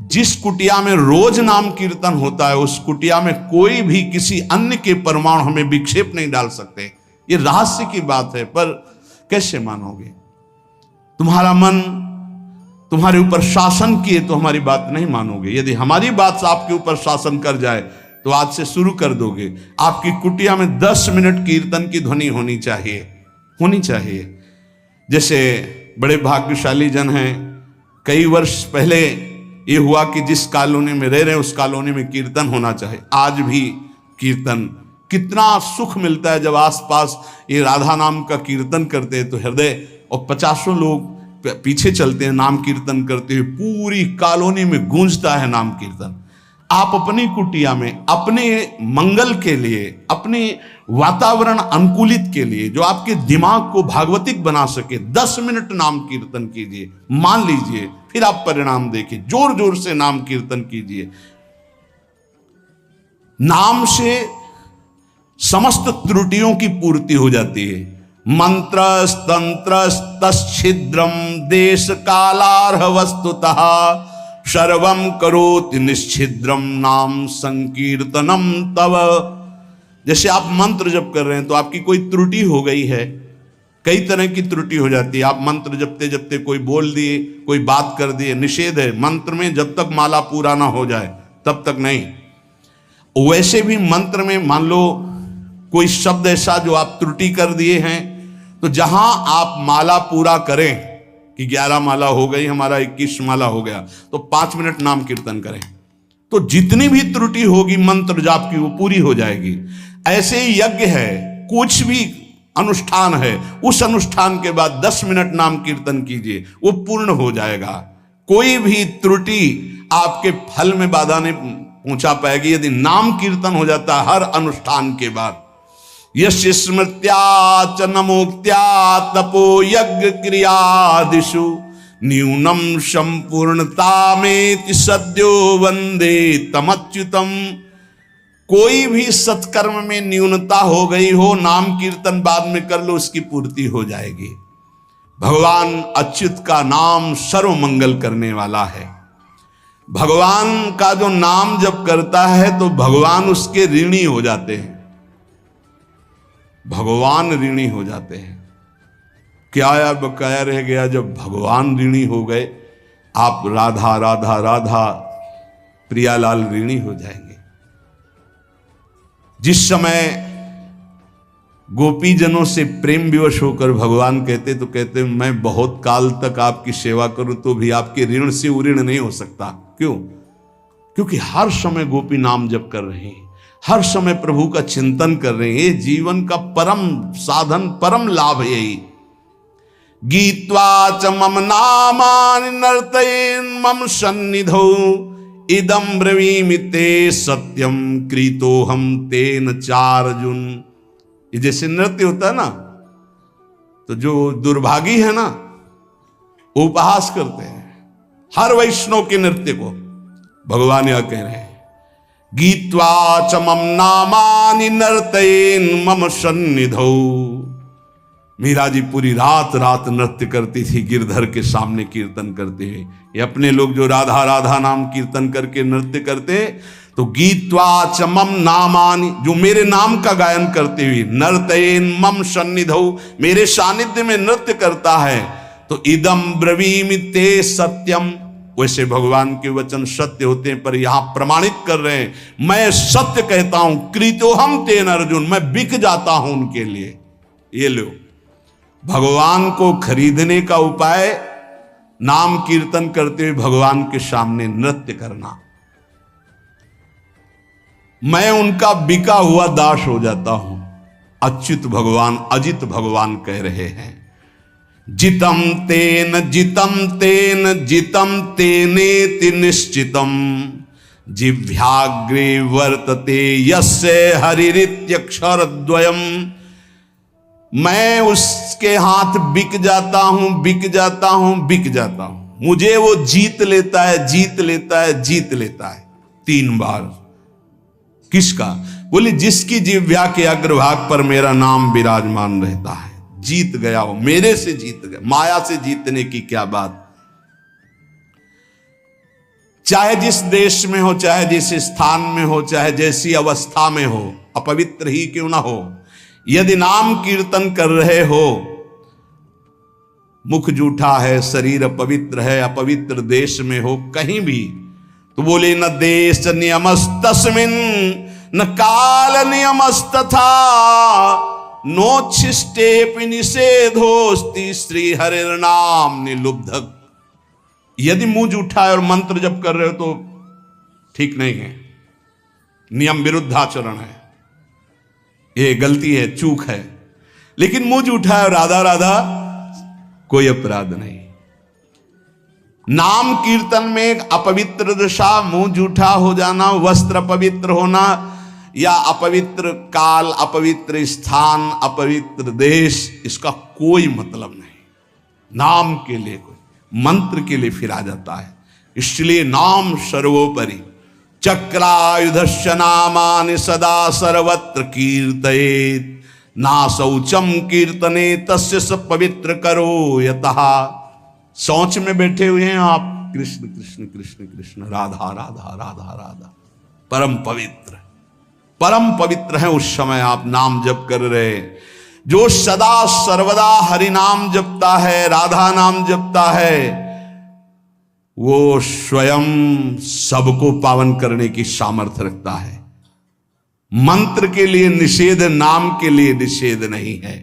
जिस कुटिया में रोज नाम कीर्तन होता है उस कुटिया में कोई भी किसी अन्य के परमाणु हमें विक्षेप नहीं डाल सकते। ये रहस्य की बात है, पर कैसे मानोगे? तुम्हारा मन तुम्हारे ऊपर शासन किए तो हमारी बात नहीं मानोगे। यदि हमारी बात आपके ऊपर शासन कर जाए तो आज से शुरू कर दोगे। आपकी कुटिया में 10 मिनट कीर्तन की ध्वनि होनी चाहिए, होनी चाहिए। जैसे बड़े भाग्यशाली जन हैं, कई वर्ष पहले ये हुआ कि जिस कॉलोनी में रह रहे हैं उस कॉलोनी में कीर्तन होना चाहिए। आज भी कीर्तन, कितना सुख मिलता है जब आसपास ये राधा नाम का कीर्तन करते हैं तो हृदय, और 50 लोग पीछे चलते हैं नाम कीर्तन करते हुए, पूरी कॉलोनी में गूंजता है नाम कीर्तन। आप अपनी कुटिया में अपने मंगल के लिए, अपने वातावरण अनुकूलित के लिए, जो आपके दिमाग को भागवतिक बना सके, 10 मिनट नाम कीर्तन कीजिए, मान लीजिए, फिर आप परिणाम देखिए। जोर जोर से नाम कीर्तन कीजिए। नाम से समस्त त्रुटियों की पूर्ति हो जाती है। मंत्र तंत्र तच्छिद्रम देश कालार्ह वस्तुतः सर्वम करोति निश्चिद्रम नाम संकीर्तनम तव। जैसे आप मंत्र जप कर रहे हैं तो आपकी कोई त्रुटि हो गई है, कई तरह की त्रुटि हो जाती है। आप मंत्र जपते जपते कोई बोल दिए, कोई बात कर दिए, निषेध है मंत्र में, जब तक माला पूरा ना हो जाए तब तक नहीं। वैसे भी मंत्र में मान लो कोई शब्द ऐसा जो आप त्रुटि कर दिए हैं, तो जहां आप माला पूरा करें कि 11 माला हो गई, हमारा 21 माला हो गया, तो 5 मिनट नाम कीर्तन करें, तो जितनी भी त्रुटि होगी मंत्र जाप की वो पूरी हो जाएगी। ऐसे ही यज्ञ है, कुछ भी अनुष्ठान है, उस अनुष्ठान के बाद 10 मिनट नाम कीर्तन कीजिए, वो पूर्ण हो जाएगा। कोई भी त्रुटि आपके फल में बाधा नहीं पहुंचा पाएगी यदि नाम कीर्तन हो जाता है हर अनुष्ठान के बाद। यश स्मृत्या च नमोक्त्या तपो यज्ञ क्रियादिषु न्यूनम संपूर्णतामेति सद्यो वंदे तमच्युतम। कोई भी सत्कर्म में न्यूनता हो गई हो, नाम कीर्तन बाद में कर लो, उसकी पूर्ति हो जाएगी। भगवान अच्युत का नाम सर्व मंगल करने वाला है। भगवान का जो नाम जब करता है तो भगवान उसके ऋणी हो जाते हैं, भगवान ऋणी हो जाते हैं। क्या यार बकाया रह गया जब भगवान ऋणी हो गए, आप राधा राधा राधा प्रियालाल ऋणी हो जाएंगे। जिस समय गोपीजनों से प्रेम विवश होकर भगवान कहते तो कहते मैं बहुत काल तक आपकी सेवा करूं तो भी आपके ऋण से उऋण नहीं हो सकता। क्यों? क्योंकि हर समय गोपी नाम जप कर रहे हैं, हर समय प्रभु का चिंतन कर रहे हैं। ये जीवन का परम साधन, परम लाभ यही। गीत्वा च मम नामानि नर्तयेन् मम सन्निधौ इदं ब्रवीमि ते सत्यम कृतोहम तेन चार्जुन। ये जैसे नृत्य होता है ना, तो जो दुर्भागी है ना वो उपहास करते हैं हर वैष्णव के नृत्य को। भगवान यह कह रहे हैं गीत्वा च मम नामानि नर्तयेन् मम सन्निधौ। मीरा जी पूरी रात रात नृत्य करती थी गिरधर के सामने कीर्तन करते हुए। ये अपने लोग जो राधा राधा नाम कीर्तन करके नृत्य करते, तो गीत्वा च मम नामानि, जो मेरे नाम का गायन करते हुए, नर्तयेन मम सन्निधौ, मेरे सानिध्य में नृत्य करता है, तो इदम ब्रवीमि ते सत्यम। वैसे भगवान के वचन सत्य होते हैं, पर यहां प्रमाणित कर रहे हैं, मैं सत्य कहता हूं, कृतोहम तेन अर्जुन, मैं बिक जाता हूं उनके लिए। ये लो, भगवान को खरीदने का उपाय नाम कीर्तन करते हुए भगवान के सामने नृत्य करना। मैं उनका बिका हुआ दास हो जाता हूं। अच्युत भगवान, अजित भगवान कह रहे हैं, जितम तेन जितम तेन जितम तेनेति निश्चितम, जिह्वाग्रे वर्तते यस्य हरिरित्यक्षरद्वयम्। मैं उसके हाथ बिक जाता हूं, बिक जाता हूं, बिक जाता हूं, मुझे वो जीत लेता है, जीत लेता है, जीत लेता है 3 बार। किसका? बोले जिसकी जिह्वा के अग्रभाग पर मेरा नाम विराजमान रहता है। जीत गया वो, मेरे से जीत गया। माया से जीतने की क्या बात। चाहे जिस देश में हो, चाहे जिस स्थान में हो, चाहे जैसी अवस्था में हो, अपवित्र ही क्यों ना हो, यदि नाम कीर्तन कर रहे हो, मुख जूठा है, शरीर अपवित्र है, अपवित्र देश में हो, कहीं भी, तो बोले न देश नियमस्तस्मिन् न काल नियमस्तथा नोच्छिष्टेपि निषेधोस्ति श्री हरिर्नाम निलुब्धक। यदि मुंह जूठा है और मंत्र जप कर रहे हो तो ठीक नहीं है, नियम विरुद्ध आचरण है, ये गलती है, चूक है। लेकिन मुंह जूठा है और राधा राधा, कोई अपराध नहीं। नाम कीर्तन में अपवित्र दशा, मुंह जूठा हो जाना, वस्त्र अपवित्र होना, या अपवित्र काल, अपवित्र स्थान, अपवित्र देश, इसका कोई मतलब नहीं। नाम के लिए, कोई मंत्र के लिए फिर आ जाता है। इसलिए नाम सर्वोपरि। चक्रायुधस्य नामानि सदा सर्वत्र कीर्तयेत्, ना शौचम कीर्तने तस्य स पवित्र करो यतः। शौच में बैठे हुए हैं आप, कृष्ण कृष्ण कृष्ण कृष्ण, राधा राधा राधा राधा, परम पवित्र, परम पवित्र है। उस समय आप नाम जप कर रहे, जो सदा सर्वदा हरि नाम जपता है, राधा नाम जपता है, वो स्वयं सबको पावन करने की सामर्थ्य रखता है। मंत्र के लिए निषेध, नाम के लिए निषेध नहीं है।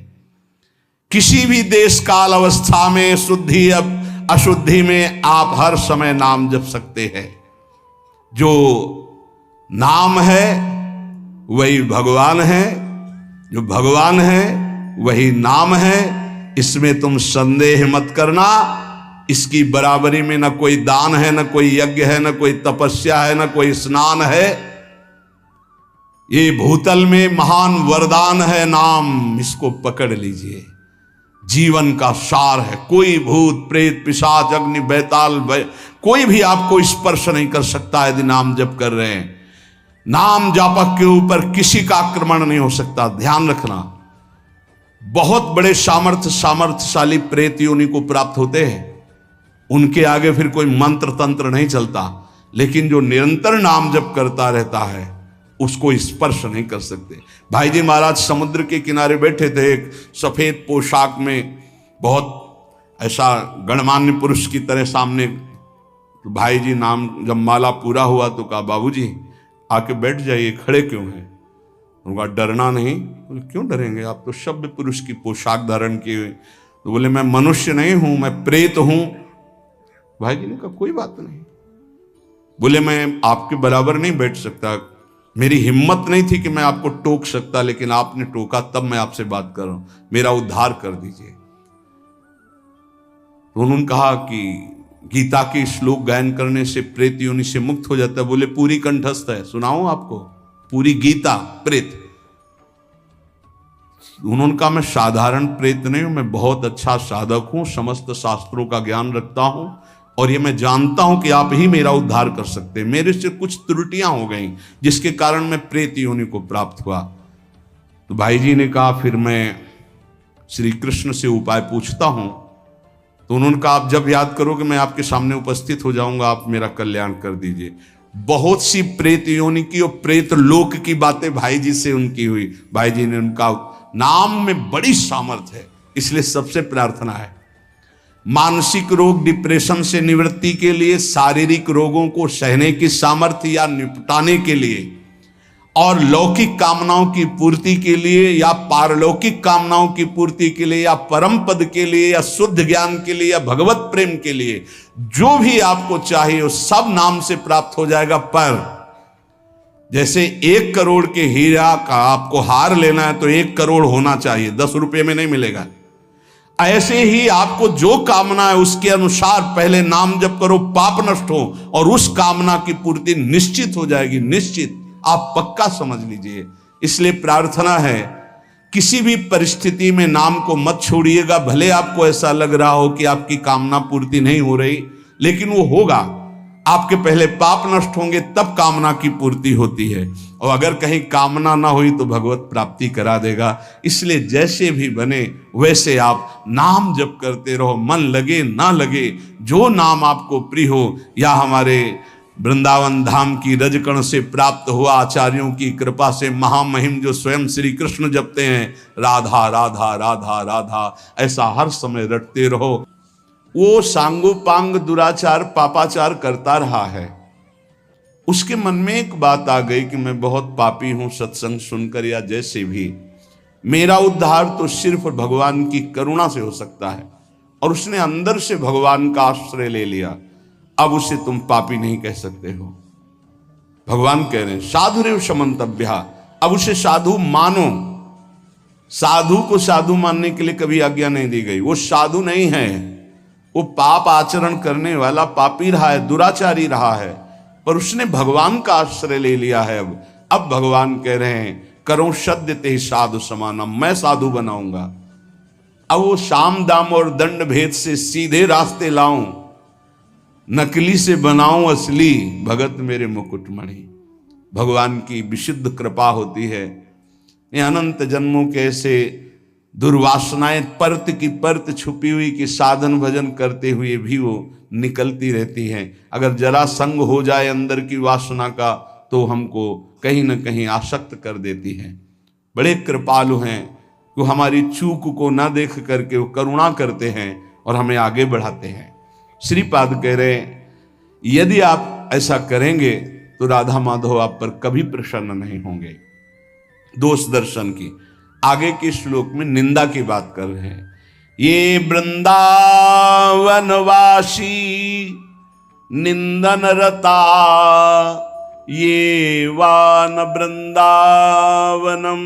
किसी भी देश काल अवस्था में, शुद्धि अशुद्धि में आप हर समय नाम जप सकते हैं। जो नाम है वही भगवान है, जो भगवान है वही नाम है। इसमें तुम संदेह मत करना। इसकी बराबरी में न कोई दान है, न कोई यज्ञ है, न कोई तपस्या है, न कोई स्नान है। ये भूतल में महान वरदान है नाम, इसको पकड़ लीजिए। जीवन का सार है। कोई भूत प्रेत पिशाच अग्नि बैताल कोई भी आपको स्पर्श नहीं कर सकता यदि नाम जप कर रहे हैं। नाम जापक के ऊपर किसी का आक्रमण नहीं हो सकता, ध्यान रखना। बहुत बड़े सामर्थ्यशाली प्रेत योनि को प्राप्त होते हैं, उनके आगे फिर कोई मंत्र तंत्र नहीं चलता। लेकिन जो निरंतर नाम जप करता रहता है उसको स्पर्श नहीं कर सकते। भाई जी महाराज समुद्र के किनारे बैठे थे, एक सफेद पोशाक में, बहुत ऐसा गणमान्य पुरुष की तरह सामने। तो भाई जी नाम जब माला पूरा हुआ तो कहा, बाबूजी आके बैठ जाइए, खड़े क्यों हैं? उनका डरना नहीं। बोले क्यों डरेंगे, आप तो सभ्य पुरुष की पोशाक धारण किए हुए। तो बोले मैं मनुष्य नहीं हूं, मैं प्रेत हूं। भाई जी ने कहा कोई बात नहीं। बोले मैं आपके बराबर नहीं बैठ सकता, मेरी हिम्मत नहीं थी कि मैं आपको टोक सकता, लेकिन आपने टोका तब मैं आपसे बात कर रहा हूं, मेरा उद्धार कर दीजिए। तो उन्होंने कहा कि गीता के श्लोक गायन करने से प्रेत योनि से मुक्त हो जाता है। बोले पूरी कंठस्थ है, सुनाऊं आपको पूरी गीता प्रेत। उन्होंने कहा मैं साधारण प्रेत नहीं हूं, मैं बहुत अच्छा साधक हूं, समस्त शास्त्रों का ज्ञान रखता हूं, और ये मैं जानता हूं कि आप ही मेरा उद्धार कर सकते हैं। मेरे से कुछ त्रुटियां हो गई जिसके कारण मैं प्रेत योनि को प्राप्त हुआ। तो भाई जी ने कहा फिर मैं श्री कृष्ण से उपाय पूछता हूं, तो उन्होंने कहा आप जब याद करोगे मैं आपके सामने उपस्थित हो जाऊंगा, आप मेरा कल्याण कर दीजिए। बहुत सी प्रेत योनि की और प्रेत लोक की बातें भाई जी से उनकी हुई। भाई जी ने उनका नाम में बड़ी सामर्थ्य है, इसलिए सबसे प्रार्थना है मानसिक रोग डिप्रेशन से निवृत्ति के लिए, शारीरिक रोगों को सहने की सामर्थ्य या निपटाने के लिए, और लौकिक कामनाओं की पूर्ति के लिए या पारलौकिक कामनाओं की पूर्ति के लिए या परम पद के लिए या शुद्ध ज्ञान के लिए या भगवत प्रेम के लिए, जो भी आपको चाहिए वो सब नाम से प्राप्त हो जाएगा। पर जैसे 1 करोड़ के हीरा का आपको हार लेना है तो 1 करोड़ होना चाहिए, 10 रुपये में नहीं मिलेगा। ऐसे ही आपको जो कामना है उसके अनुसार पहले नाम जप करो, पाप नष्ट हो और उस कामना की पूर्ति निश्चित हो जाएगी, निश्चित, आप पक्का समझ लीजिए। इसलिए प्रार्थना है किसी भी परिस्थिति में नाम को मत छोड़िएगा। भले आपको ऐसा लग रहा हो कि आपकी कामना पूर्ति नहीं हो रही, लेकिन वो होगा। आपके पहले पाप नष्ट होंगे तब कामना की पूर्ति होती है, और अगर कहीं कामना ना हुई तो भगवत प्राप्ति करा देगा। इसलिए जैसे भी बने वैसे आप नाम जप करते रहो, मन लगे ना लगे, जो नाम आपको प्रिय हो। या हमारे वृंदावन धाम की रजकण से प्राप्त हुआ आचार्यों की कृपा से महामहिम जो स्वयं श्री कृष्ण जपते हैं, राधा राधा राधा राधा, ऐसा हर समय रटते रहो। वो सांगोपांग दुराचार पापाचार करता रहा है, उसके मन में एक बात आ गई कि मैं बहुत पापी हूं, सत्संग सुनकर या जैसे भी, मेरा उद्धार तो सिर्फ भगवान की करुणा से हो सकता है। और उसने अंदर से भगवान का आश्रय ले लिया। अब उसे तुम पापी नहीं कह सकते हो। भगवान कह रहे हैं साधुरेव समन्तव्या, अब उसे साधु मानो। साधु को साधु मानने के लिए कभी आज्ञा नहीं दी गई। वो साधु नहीं है, वो पाप आचरण करने वाला पापी रहा है, दुराचारी रहा है, पर उसने भगवान का आश्रय ले लिया है। अब भगवान कह रहे हैं करो सद्य ते साधु समानम, मैं साधु बनाऊंगा। अब वो साम दाम और दंड भेद से सीधे रास्ते लाऊं, नकली से बनाऊं असली, भगत मेरे मुकुटमणि। भगवान की विशुद्ध कृपा होती है। ये अनंत जन्मों के ऐसे दुर्वासनाएं परत की परत छुपी हुई कि साधन भजन करते हुए भी वो निकलती रहती हैं। अगर जरा संग हो जाए अंदर की वासना का तो हमको कहीं ना कहीं आसक्त कर देती है। बड़े कृपालु हैं, वो हमारी चूक को ना देख करके वो करुणा करते हैं और हमें आगे बढ़ाते हैं। श्रीपाद कह रहे हैं यदि आप ऐसा करेंगे तो राधा माधव आप पर कभी प्रसन्न नहीं होंगे। दोष दर्शन की आगे के श्लोक में निंदा की बात कर रहे हैं। ये वृंदावनवासी निंदन रता, ये वान वृंदावनम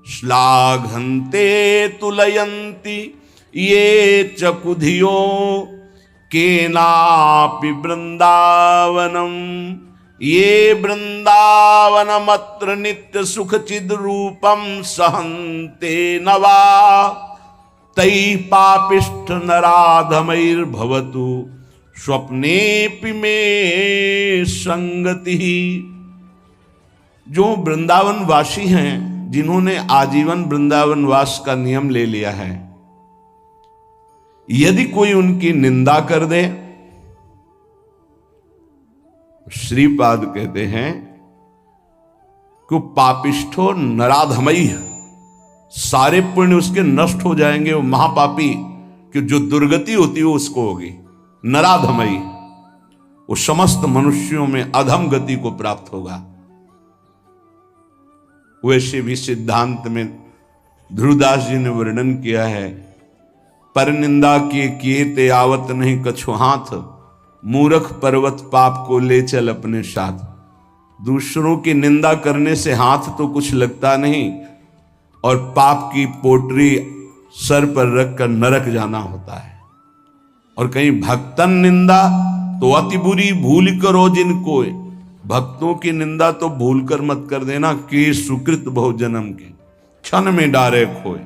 श्लाघन्ते तुलयन्ति, ये चकुधियो केनापि वृंदावनम, ये वृंदावनमत्र नित्य सुख चिद रूपम सहन्ते नवा, तै पापिष्ठ नराधमैर्भवतु स्वप्नेपि में संगति। जो वृंदावन वासी हैं, जिन्होंने आजीवन वृंदावन वास का नियम ले लिया है, यदि कोई उनकी निंदा कर दे, श्रीपाद कहते हैं कि पापिष्ठो नराधमई, सारे पुण्य उसके नष्ट हो जाएंगे। वो महापापी कि जो दुर्गति होती है उसको होगी। नराधमई, वो समस्त मनुष्यों में अधम गति को प्राप्त होगा। वैसे भी सिद्धांत में ध्रुवदास जी ने वर्णन किया है, पर निंदा किए ते आवत नहीं कछु हाथ, मूर्ख पर्वत पाप को ले चल अपने साथ। दूसरों की निंदा करने से हाथ तो कुछ लगता नहीं, और पाप की पोटरी सर पर रखकर नरक जाना होता है। और कहीं भक्तन निंदा तो अति बुरी भूल करो जिनको, भक्तों की निंदा तो भूल कर मत कर देना कि सुकृत बहु जन्म के क्षण में डारे खोए।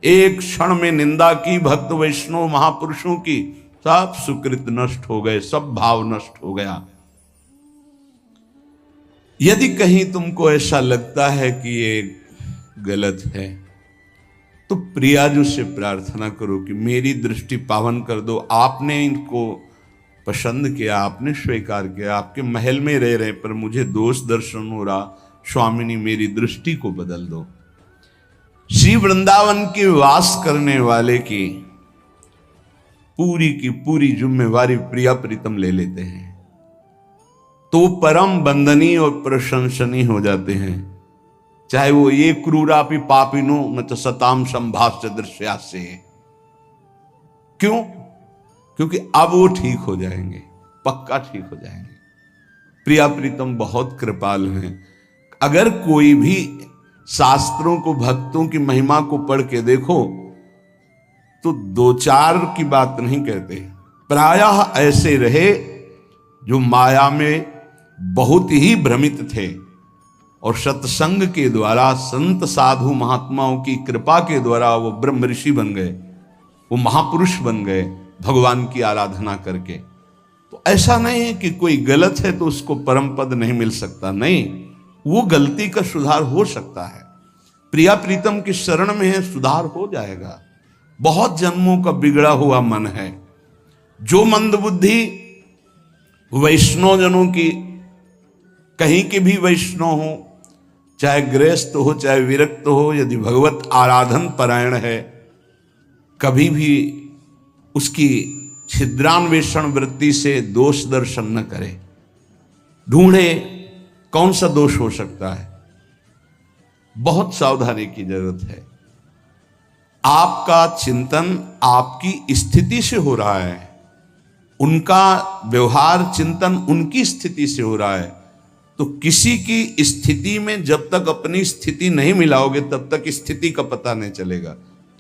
एक क्षण में निंदा की भक्त वैष्णव महापुरुषों की, सब सुकृत नष्ट हो गए, सब भाव नष्ट हो गया। यदि कहीं तुमको ऐसा लगता है कि ये गलत है तो प्रियाजू से प्रार्थना करो कि मेरी दृष्टि पावन कर दो। आपने इनको पसंद किया, आपने स्वीकार किया, आपके महल में रह रहे पर मुझे दोष दर्शन हो रहा, स्वामिनी मेरी दृष्टि को बदल दो। श्री वृंदावन के वास करने वाले की पूरी जिम्मेवारी प्रिया प्रीतम ले लेते हैं, तो परम बंदनीय और प्रशंसनीय हो जाते हैं। चाहे वो ये क्रूरापि पापिनो मत सताम संभाष्य दृश्या से। क्यों? क्योंकि अब वो ठीक हो जाएंगे, पक्का ठीक हो जाएंगे। प्रिया प्रीतम बहुत कृपाल हैं। अगर कोई भी शास्त्रों को, भक्तों की महिमा को पढ़ के देखो तो दो चार की बात नहीं कहते, प्रायः ऐसे रहे जो माया में बहुत ही भ्रमित थे और सत्संग के द्वारा, संत साधु महात्माओं की कृपा के द्वारा वो ब्रह्म ऋषि बन गए, वो महापुरुष बन गए भगवान की आराधना करके। तो ऐसा नहीं है कि कोई गलत है तो उसको परम पद नहीं मिल सकता, नहीं, वो गलती का सुधार हो सकता है। प्रिया प्रीतम की शरण में है, सुधार हो जाएगा। बहुत जन्मों का बिगड़ा हुआ मन है। जो मंदबुद्धि वैष्णव जनों की, कहीं के भी वैष्णव हो, चाहे गृहस्थ हो चाहे विरक्त हो, यदि भगवत आराधन परायण है, कभी भी उसकी छिद्रान्वेषण वृत्ति से दोष दर्शन न करे। ढूंढे कौन सा दोष हो सकता है। बहुत सावधानी की जरूरत है। आपका चिंतन आपकी स्थिति से हो रहा है, उनका व्यवहार चिंतन उनकी स्थिति से हो रहा है। तो किसी की स्थिति में जब तक अपनी स्थिति नहीं मिलाओगे तब तक स्थिति का पता नहीं चलेगा।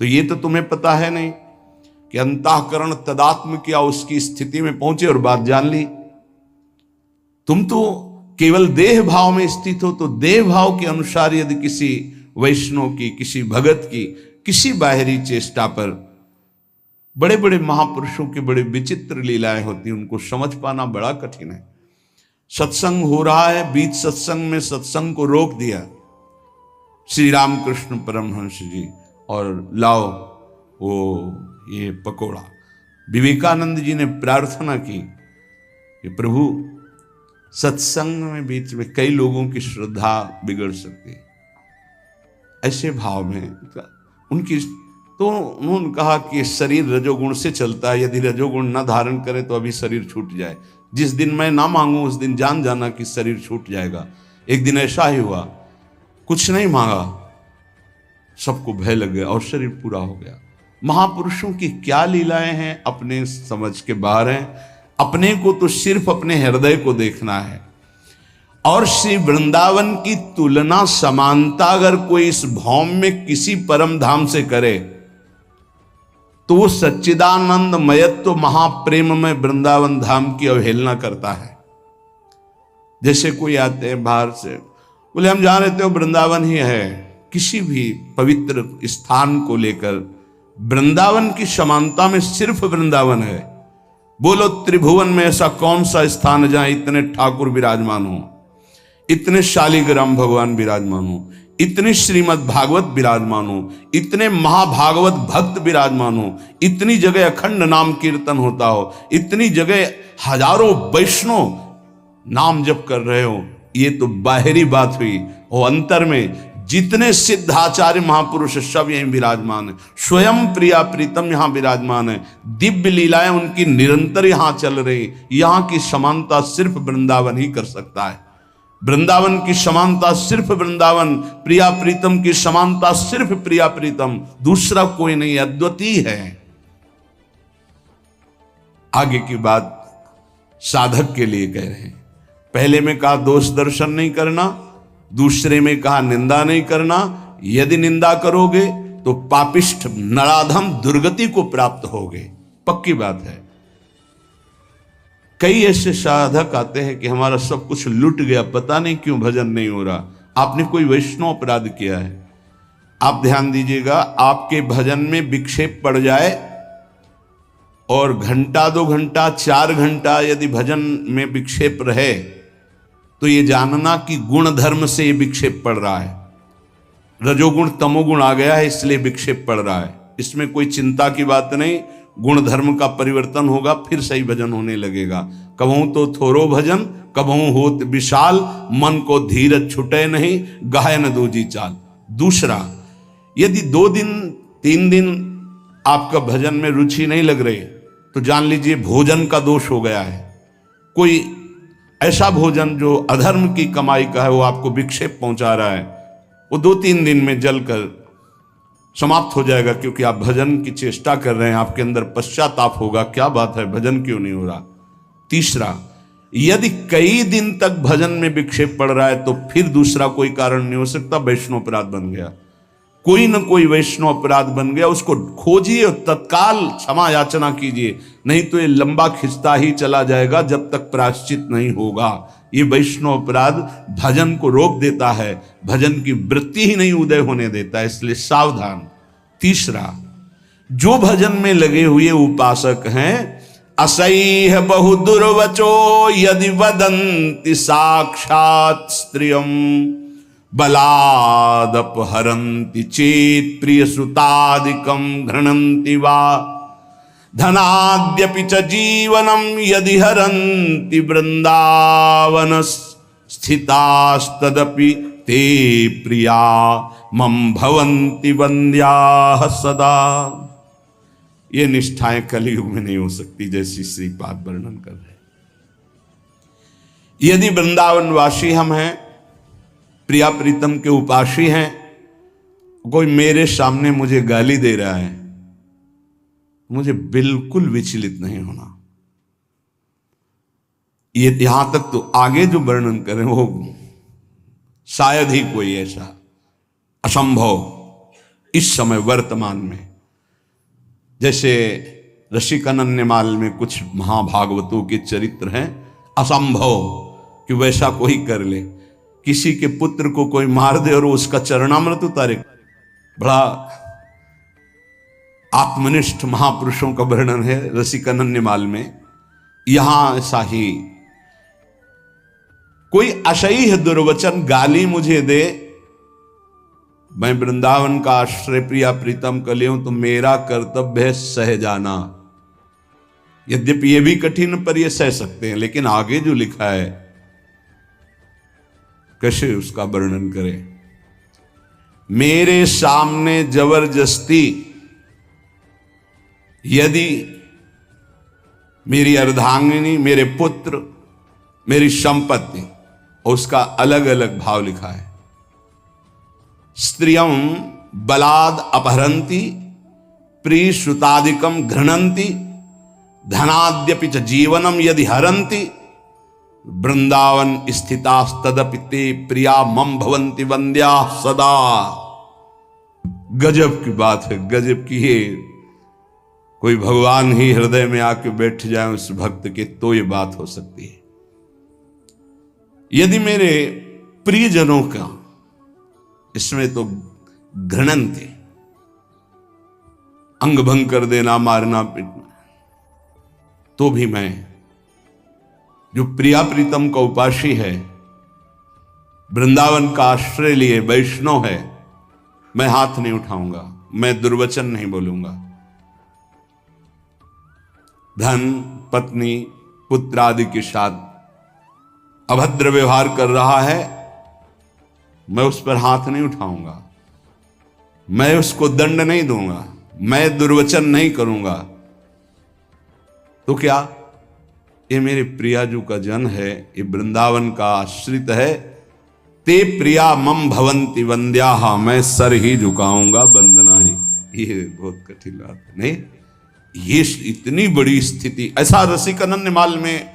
तो ये तो तुम्हें पता है नहीं कि अंतःकरण तदात्म किया, उसकी स्थिति में पहुंचे और बात जान ली। तुम तो केवल देह भाव में स्थित हो, तो देह भाव के अनुसार यदि किसी वैष्णव की, किसी भगत की, किसी बाहरी चेष्टा पर, बड़े बड़े महापुरुषों की बड़े विचित्र लीलाएं होती हैं, उनको समझ पाना बड़ा कठिन है। सत्संग हो रहा है, बीच सत्संग में सत्संग को रोक दिया श्री रामकृष्ण परमहंस जी, और लाओ वो ये पकोड़ा। विवेकानंद जी ने प्रार्थना की कि प्रभु सत्संग में बीच में कई लोगों की श्रद्धा बिगड़ सकती है। ऐसे भाव में उनकी, तो उन्होंने कहा कि शरीर रजोगुण से चलता है, यदि रजोगुण न धारण करे तो अभी शरीर छूट जाए। जिस दिन मैं ना मांगूं उस दिन जान जाना कि शरीर छूट जाएगा। एक दिन ऐसा ही हुआ, कुछ नहीं मांगा, सबको भय लग गया और शरीर पूरा हो गया। महापुरुषों की क्या लीलाएं हैं, अपने समझ के बाहर हैं। अपने को तो सिर्फ अपने हृदय को देखना है। और श्री वृंदावन की तुलना, समानता अगर कोई इस भौम में किसी परम धाम से करे तो वो सच्चिदानंद मयत्व महाप्रेम में वृंदावन धाम की अवहेलना करता है। जैसे कोई आते हैं बाहर से, बोले हम जान रहे थे वृंदावन ही है। किसी भी पवित्र स्थान को लेकर वृंदावन की समानता में सिर्फ वृंदावन है। बोलो त्रिभुवन में ऐसा कौन सा स्थान है जहां इतने ठाकुर विराजमान हो, इतने शालिग्राम भगवान विराजमान हो, इतने श्रीमद् भागवत विराजमान हो, इतने महाभागवत भक्त विराजमान हो, इतनी जगह अखंड नाम कीर्तन होता हो, इतनी जगह हजारों वैष्णव नाम जप कर रहे हो। ये तो बाहरी बात हुई। और अंतर में जितने सिद्धाचार्य महापुरुष सब यहीं विराजमान है। स्वयं प्रिया प्रीतम यहाँ विराजमान है। दिव्य लीलाएं उनकी निरंतर यहाँ चल रही। यहाँ की समानता सिर्फ वृंदावन ही कर सकता है। वृंदावन की समानता सिर्फ वृंदावन, प्रिया प्रीतम की समानता सिर्फ प्रिया प्रीतम, दूसरा कोई नहीं, अद्वितीय है। आगे की बात साधक के लिए कह रहे हैं। पहले में कहा दोष दर्शन नहीं करना, दूसरे में कहा निंदा नहीं करना। यदि निंदा करोगे तो पापिष्ठ नराधम दुर्गति को प्राप्त होगे, पक्की बात है। कई ऐसे साधक आते हैं कि हमारा सब कुछ लुट गया, पता नहीं क्यों भजन नहीं हो रहा। आपने कोई वैष्णव अपराध किया है। आप ध्यान दीजिएगा, आपके भजन में विक्षेप पड़ जाए और घंटा 2 घंटा 4 घंटा यदि भजन में विक्षेप रहे तो ये जानना कि गुण धर्म से ये विक्षेप पड़ रहा है। रजोगुण तमोगुण आ गया है, इसलिए विक्षेप पड़ रहा है। इसमें कोई चिंता की बात नहीं, गुण धर्म का परिवर्तन होगा, फिर सही भजन होने लगेगा। कबहू तो थोरो भजन कबहू होत विशाल, मन को धीरज छुटे नहीं गायन दूजी चाल। दूसरा, यदि 2 दिन 3 दिन आपका भजन में रुचि नहीं लग रही तो जान लीजिए भोजन का दोष हो गया है। कोई ऐसा भोजन जो अधर्म की कमाई का है वो आपको विक्षेप पहुंचा रहा है, वो 2-3 दिन में जलकर समाप्त हो जाएगा, क्योंकि आप भजन की चेष्टा कर रहे हैं, आपके अंदर पश्चाताप होगा, क्या बात है भजन क्यों नहीं हो रहा। तीसरा, यदि कई दिन तक भजन में विक्षेप पड़ रहा है तो फिर दूसरा कोई कारण नहीं हो सकता, वैष्णव अपराध बन गया। कोई न कोई वैष्णव अपराध बन गया, उसको खोजिए और तत्काल क्षमा याचना कीजिए, नहीं तो ये लंबा खिंचता ही चला जाएगा जब तक प्रायश्चित नहीं होगा। ये वैष्णव अपराध भजन को रोक देता है, भजन की वृत्ति ही नहीं उदय होने देता है, इसलिए सावधान। तीसरा, जो भजन में लगे हुए उपासक हैं, असह्य बहु दुर्वचो यदि वदन्ति साक्षात स्त्रियम बलादपहरन्ति चेत प्रिय सुतादिकं घृणन्ति वा धनाद्यपि च जीवनं यदि हरन्ति वृंदावन स्थितास्तदपि ते प्रिया मम भवन्ति वन्द्याः सदा। ये निष्ठाएं कलयुग में नहीं हो सकती, जैसी श्रीपाद वर्णन कर रहे। यदि वृंदावनवासी हम हैं, प्रिया प्रीतम के उपासी हैं, कोई मेरे सामने मुझे गाली दे रहा है, मुझे बिल्कुल विचलित नहीं होना। ये यहां तक तो आगे जो वर्णन करें वो शायद ही कोई ऐसा असंभव इस समय वर्तमान में। जैसे रसिक अनन्यमाल में कुछ महाभागवतों के चरित्र हैं, असंभव कि वैसा कोई कर ले। किसी के पुत्र को कोई मार दे और उसका चरणामृत उतारे। बड़ा आत्मनिष्ठ महापुरुषों का वर्णन है रसिक अनन्यमाल में। यहां ऐसा ही कोई असह्य दुर्वचन गाली मुझे दे, मैं वृंदावन का आश्रय प्रिया प्रीतम कर लियूं तो मेरा कर्तव्य है सह जाना। यद्यपि ये भी कठिन पर ये सह सकते हैं, लेकिन आगे जो लिखा है कैसे उसका वर्णन करें। मेरे सामने जबरदस्ती यदि मेरी अर्धांगिनी, मेरे पुत्र, मेरी संपत्ति, और उसका अलग अलग भाव लिखा है। स्त्रियं बलाद अपहरन्ति प्रिय श्रुतादिकम घृणन्ति धनाद्यपि च जीवनम यदि हरन्ति वृंदावन स्थितास्तदपि ते प्रिया मम भवन्ति वन्द्या सदा। गजब की बात है, गजब की है। कोई भगवान ही हृदय में आके बैठ जाए उस भक्त के तो ये बात हो सकती है। यदि मेरे प्रियजनों का, इसमें तो घृणन थे, अंग भंग कर देना, मारना पीटना, तो भी मैं जो प्रिया प्रीतम का उपासी है, वृंदावन का आश्रय लिए वैष्णव है, मैं हाथ नहीं उठाऊंगा, मैं दुर्वचन नहीं बोलूंगा। धन, पत्नी, पुत्र आदि के साथ अभद्र व्यवहार कर रहा है, मैं उस पर हाथ नहीं उठाऊंगा, मैं उसको दंड नहीं दूंगा, मैं दुर्वचन नहीं करूंगा। तो क्या ये मेरे प्रियाजू का जन है, ये वृंदावन का आश्रित है। ते प्रिया मम भवन्ति वन्द्याः, मैं सर ही झुकाऊंगा, वंदना ही। ये बहुत कठिन बात है नहीं, ये इतनी बड़ी स्थिति ऐसा रसिक अनन्यमाल में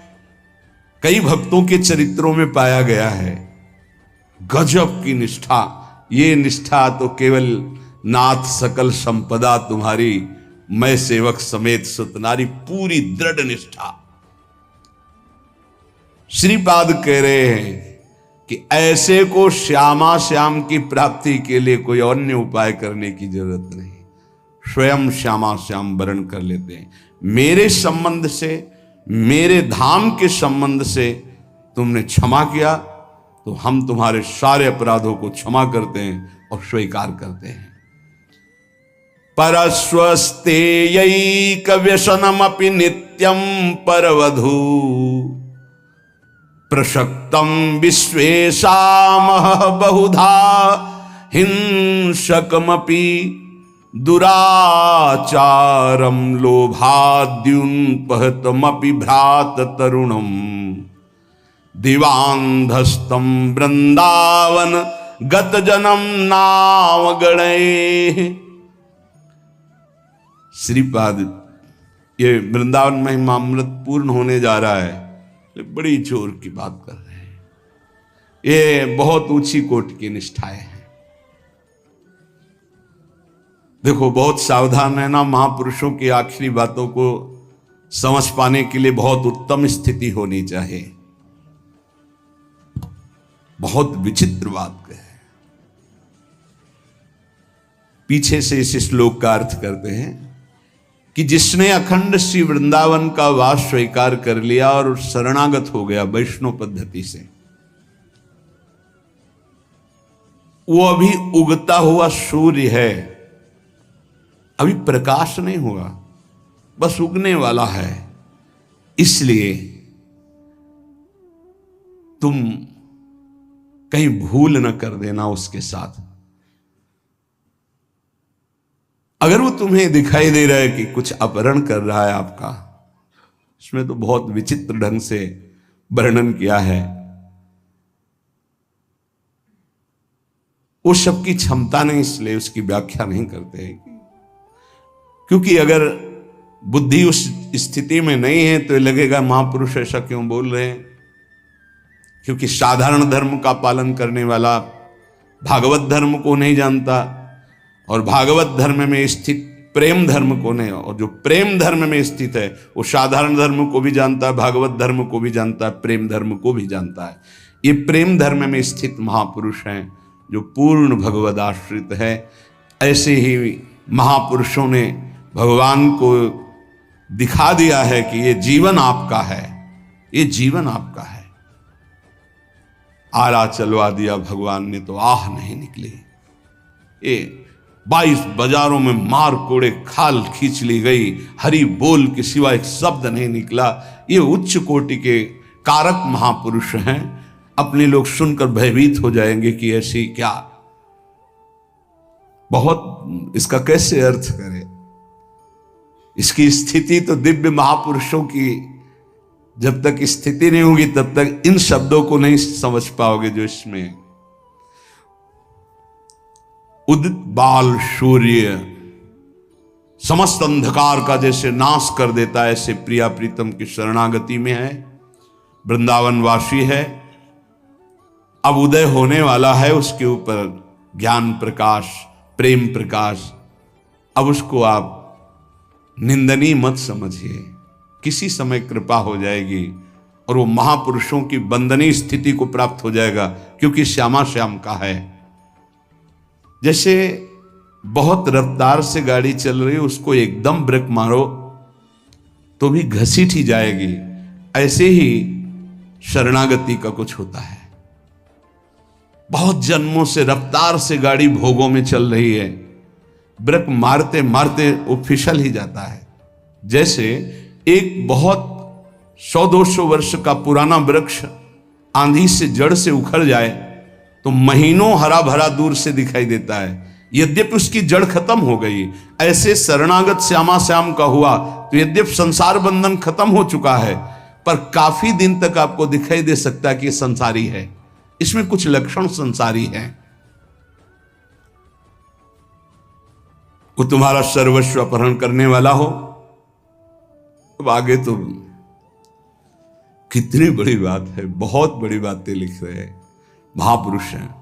कई भक्तों के चरित्रों में पाया गया है। गजब की निष्ठा। ये निष्ठा तो केवल नाथ सकल संपदा तुम्हारी, मैं सेवक समेत सुतनारी, पूरी दृढ़ निष्ठा। श्रीपाद कह रहे हैं कि ऐसे को श्यामा श्याम की प्राप्ति के लिए कोई अन्य उपाय करने की जरूरत नहीं, स्वयं श्यामा श्याम वर्ण कर लेते हैं। मेरे संबंध से, मेरे धाम के संबंध से तुमने क्षमा किया तो हम तुम्हारे सारे अपराधों को क्षमा करते हैं, और स्वीकार करते हैं। परस्वस्तेयैक व्यसनमपि नित्यं परवधू प्रसक्तं विश्वेशामह बहुधा हिंसकमपि दुराचारं लोभाद्युन्पहतमपि भ्रात तरुणम् दिवांधस्तं वृंदावन गत जन्म नाम गणे। श्रीपाद ये वृंदावन में महिमामृत पूर्ण होने जा रहा है, तो बड़ी जोर की बात कर रहे हैं। ये बहुत ऊंची कोटि की निष्ठाएं हैं। देखो बहुत सावधान रहना, महापुरुषों की आखिरी बातों को समझ पाने के लिए बहुत उत्तम स्थिति होनी चाहिए। बहुत विचित्र बात है। पीछे से इस श्लोक का अर्थ करते हैं कि जिसने अखंड श्री वृंदावन का वास स्वीकार कर लिया और शरणागत हो गया वैष्णव पद्धति से, वो अभी उगता हुआ सूर्य है, अभी प्रकाश नहीं हुआ, बस उगने वाला है। इसलिए तुम कहीं भूल न कर देना उसके साथ। अगर वो तुम्हें दिखाई दे रहा है कि कुछ अपहरण कर रहा है आपका, इसमें तो बहुत विचित्र ढंग से वर्णन किया है। वो सबकी क्षमता नहीं, इसलिए उसकी व्याख्या नहीं करते हैं। क्योंकि अगर बुद्धि उस स्थिति में नहीं है तो लगेगा महापुरुष ऐसा क्यों बोल रहे हैं। क्योंकि साधारण धर्म का पालन करने वाला भागवत धर्म को नहीं जानता, और भागवत धर्म में स्थित प्रेम धर्म को नहीं, और जो प्रेम धर्म में स्थित है वो साधारण धर्म को भी जानता है, भागवत धर्म को भी जानता है, प्रेम धर्म को भी जानता है। ये प्रेम धर्म में स्थित महापुरुष हैं जो पूर्ण भगवद आश्रित है। ऐसे ही महापुरुषों ने भगवान को दिखा दिया है कि ये जीवन आपका है, ये जीवन आपका है। आरा चलवा दिया भगवान ने तो आह नहीं निकली। ये 22 बाजारों में मार कोड़े खाल खींच ली गई, हरि बोल के सिवा एक शब्द नहीं निकला। ये उच्च कोटि के कारक महापुरुष हैं। अपने लोग सुनकर भयभीत हो जाएंगे कि ऐसी क्या, बहुत इसका कैसे अर्थ करें। इसकी स्थिति तो दिव्य महापुरुषों की जब तक स्थिति नहीं होगी तब तक इन शब्दों को नहीं समझ पाओगे जो इसमें। उदित बाल सूर्य समस्त अंधकार का जैसे नाश कर देता है, ऐसे प्रिया प्रीतम की शरणागति में है, वृंदावन वासी है। अब उदय होने वाला है उसके ऊपर ज्ञान प्रकाश, प्रेम प्रकाश। अब उसको आप निंदनीय मत समझिए, किसी समय कृपा हो जाएगी और वो महापुरुषों की वंदनीय स्थिति को प्राप्त हो जाएगा, क्योंकि श्यामा श्याम का है। जैसे बहुत रफ्तार से गाड़ी चल रही है, उसको एकदम ब्रेक मारो तो भी घसीट ही जाएगी। ऐसे ही शरणागति का कुछ होता है। बहुत जन्मों से रफ्तार से गाड़ी भोगों में चल रही है, ब्रेक मारते मारते वो फिसल ही जाता है। जैसे एक बहुत 100-200 वर्ष का पुराना वृक्ष आंधी से जड़ से उखड़ जाए तो महीनों हरा भरा दूर से दिखाई देता है, यद्यपि उसकी जड़ खत्म हो गई। ऐसे शरणागत श्यामा श्याम का हुआ तो यद्यपि संसार बंधन खत्म हो चुका है, पर काफी दिन तक आपको दिखाई दे सकता है कि संसारी है, इसमें कुछ लक्षण संसारी है। वो तुम्हारा सर्वस्व अपहरण करने वाला हो, अब आगे तो कितनी बड़ी बात है, बहुत बड़ी बातें लिख रहे हैं महापुरुष हैं।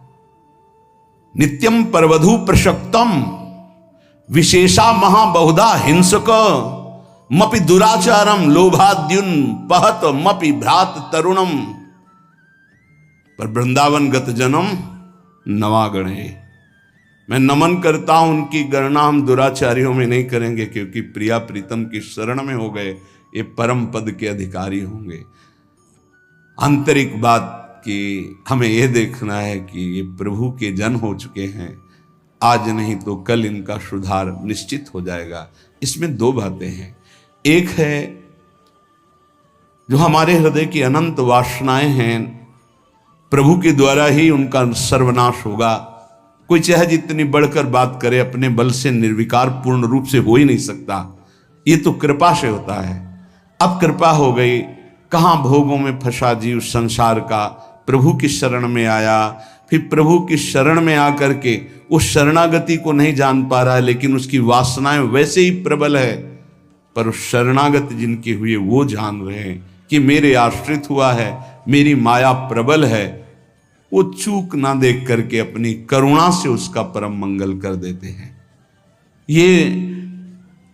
नित्यम परवधु प्रशक्तम विशेषा महाबहुधा हिंसक मपि दुराचारम लोभाद्युन पहत मपि भ्रात तरुणम। पर वृंदावन गत जन्म नवागणे। मैं नमन करता हूं, उनकी गणना हम दुराचारियों में नहीं करेंगे, क्योंकि प्रिया प्रीतम की शरण में हो गए, ये परम पद के अधिकारी होंगे। आंतरिक बात कि हमें यह देखना है कि ये प्रभु के जन हो चुके हैं, आज नहीं तो कल इनका सुधार निश्चित हो जाएगा। इसमें दो बातें हैं। एक है जो हमारे हृदय की अनंत वासनाएं हैं, प्रभु के द्वारा ही उनका सर्वनाश होगा। कोई चाहे जितनी बढ़कर बात करे, अपने बल से निर्विकार पूर्ण रूप से हो ही नहीं सकता। ये तो कृपा से होता है। अब कृपा हो गई, कहाँ भोगों में फंसा जीव संसार का, प्रभु की शरण में आया। फिर प्रभु की शरण में आकर के उस शरणागति को नहीं जान पा रहा है, लेकिन उसकी वासनाएं वैसे ही प्रबल है। पर उस शरणागत जिनके हुए वो जान रहे हैं कि मेरे आश्रित हुआ है, मेरी माया प्रबल है। वो चूक ना देख करके अपनी करुणा से उसका परम मंगल कर देते हैं। ये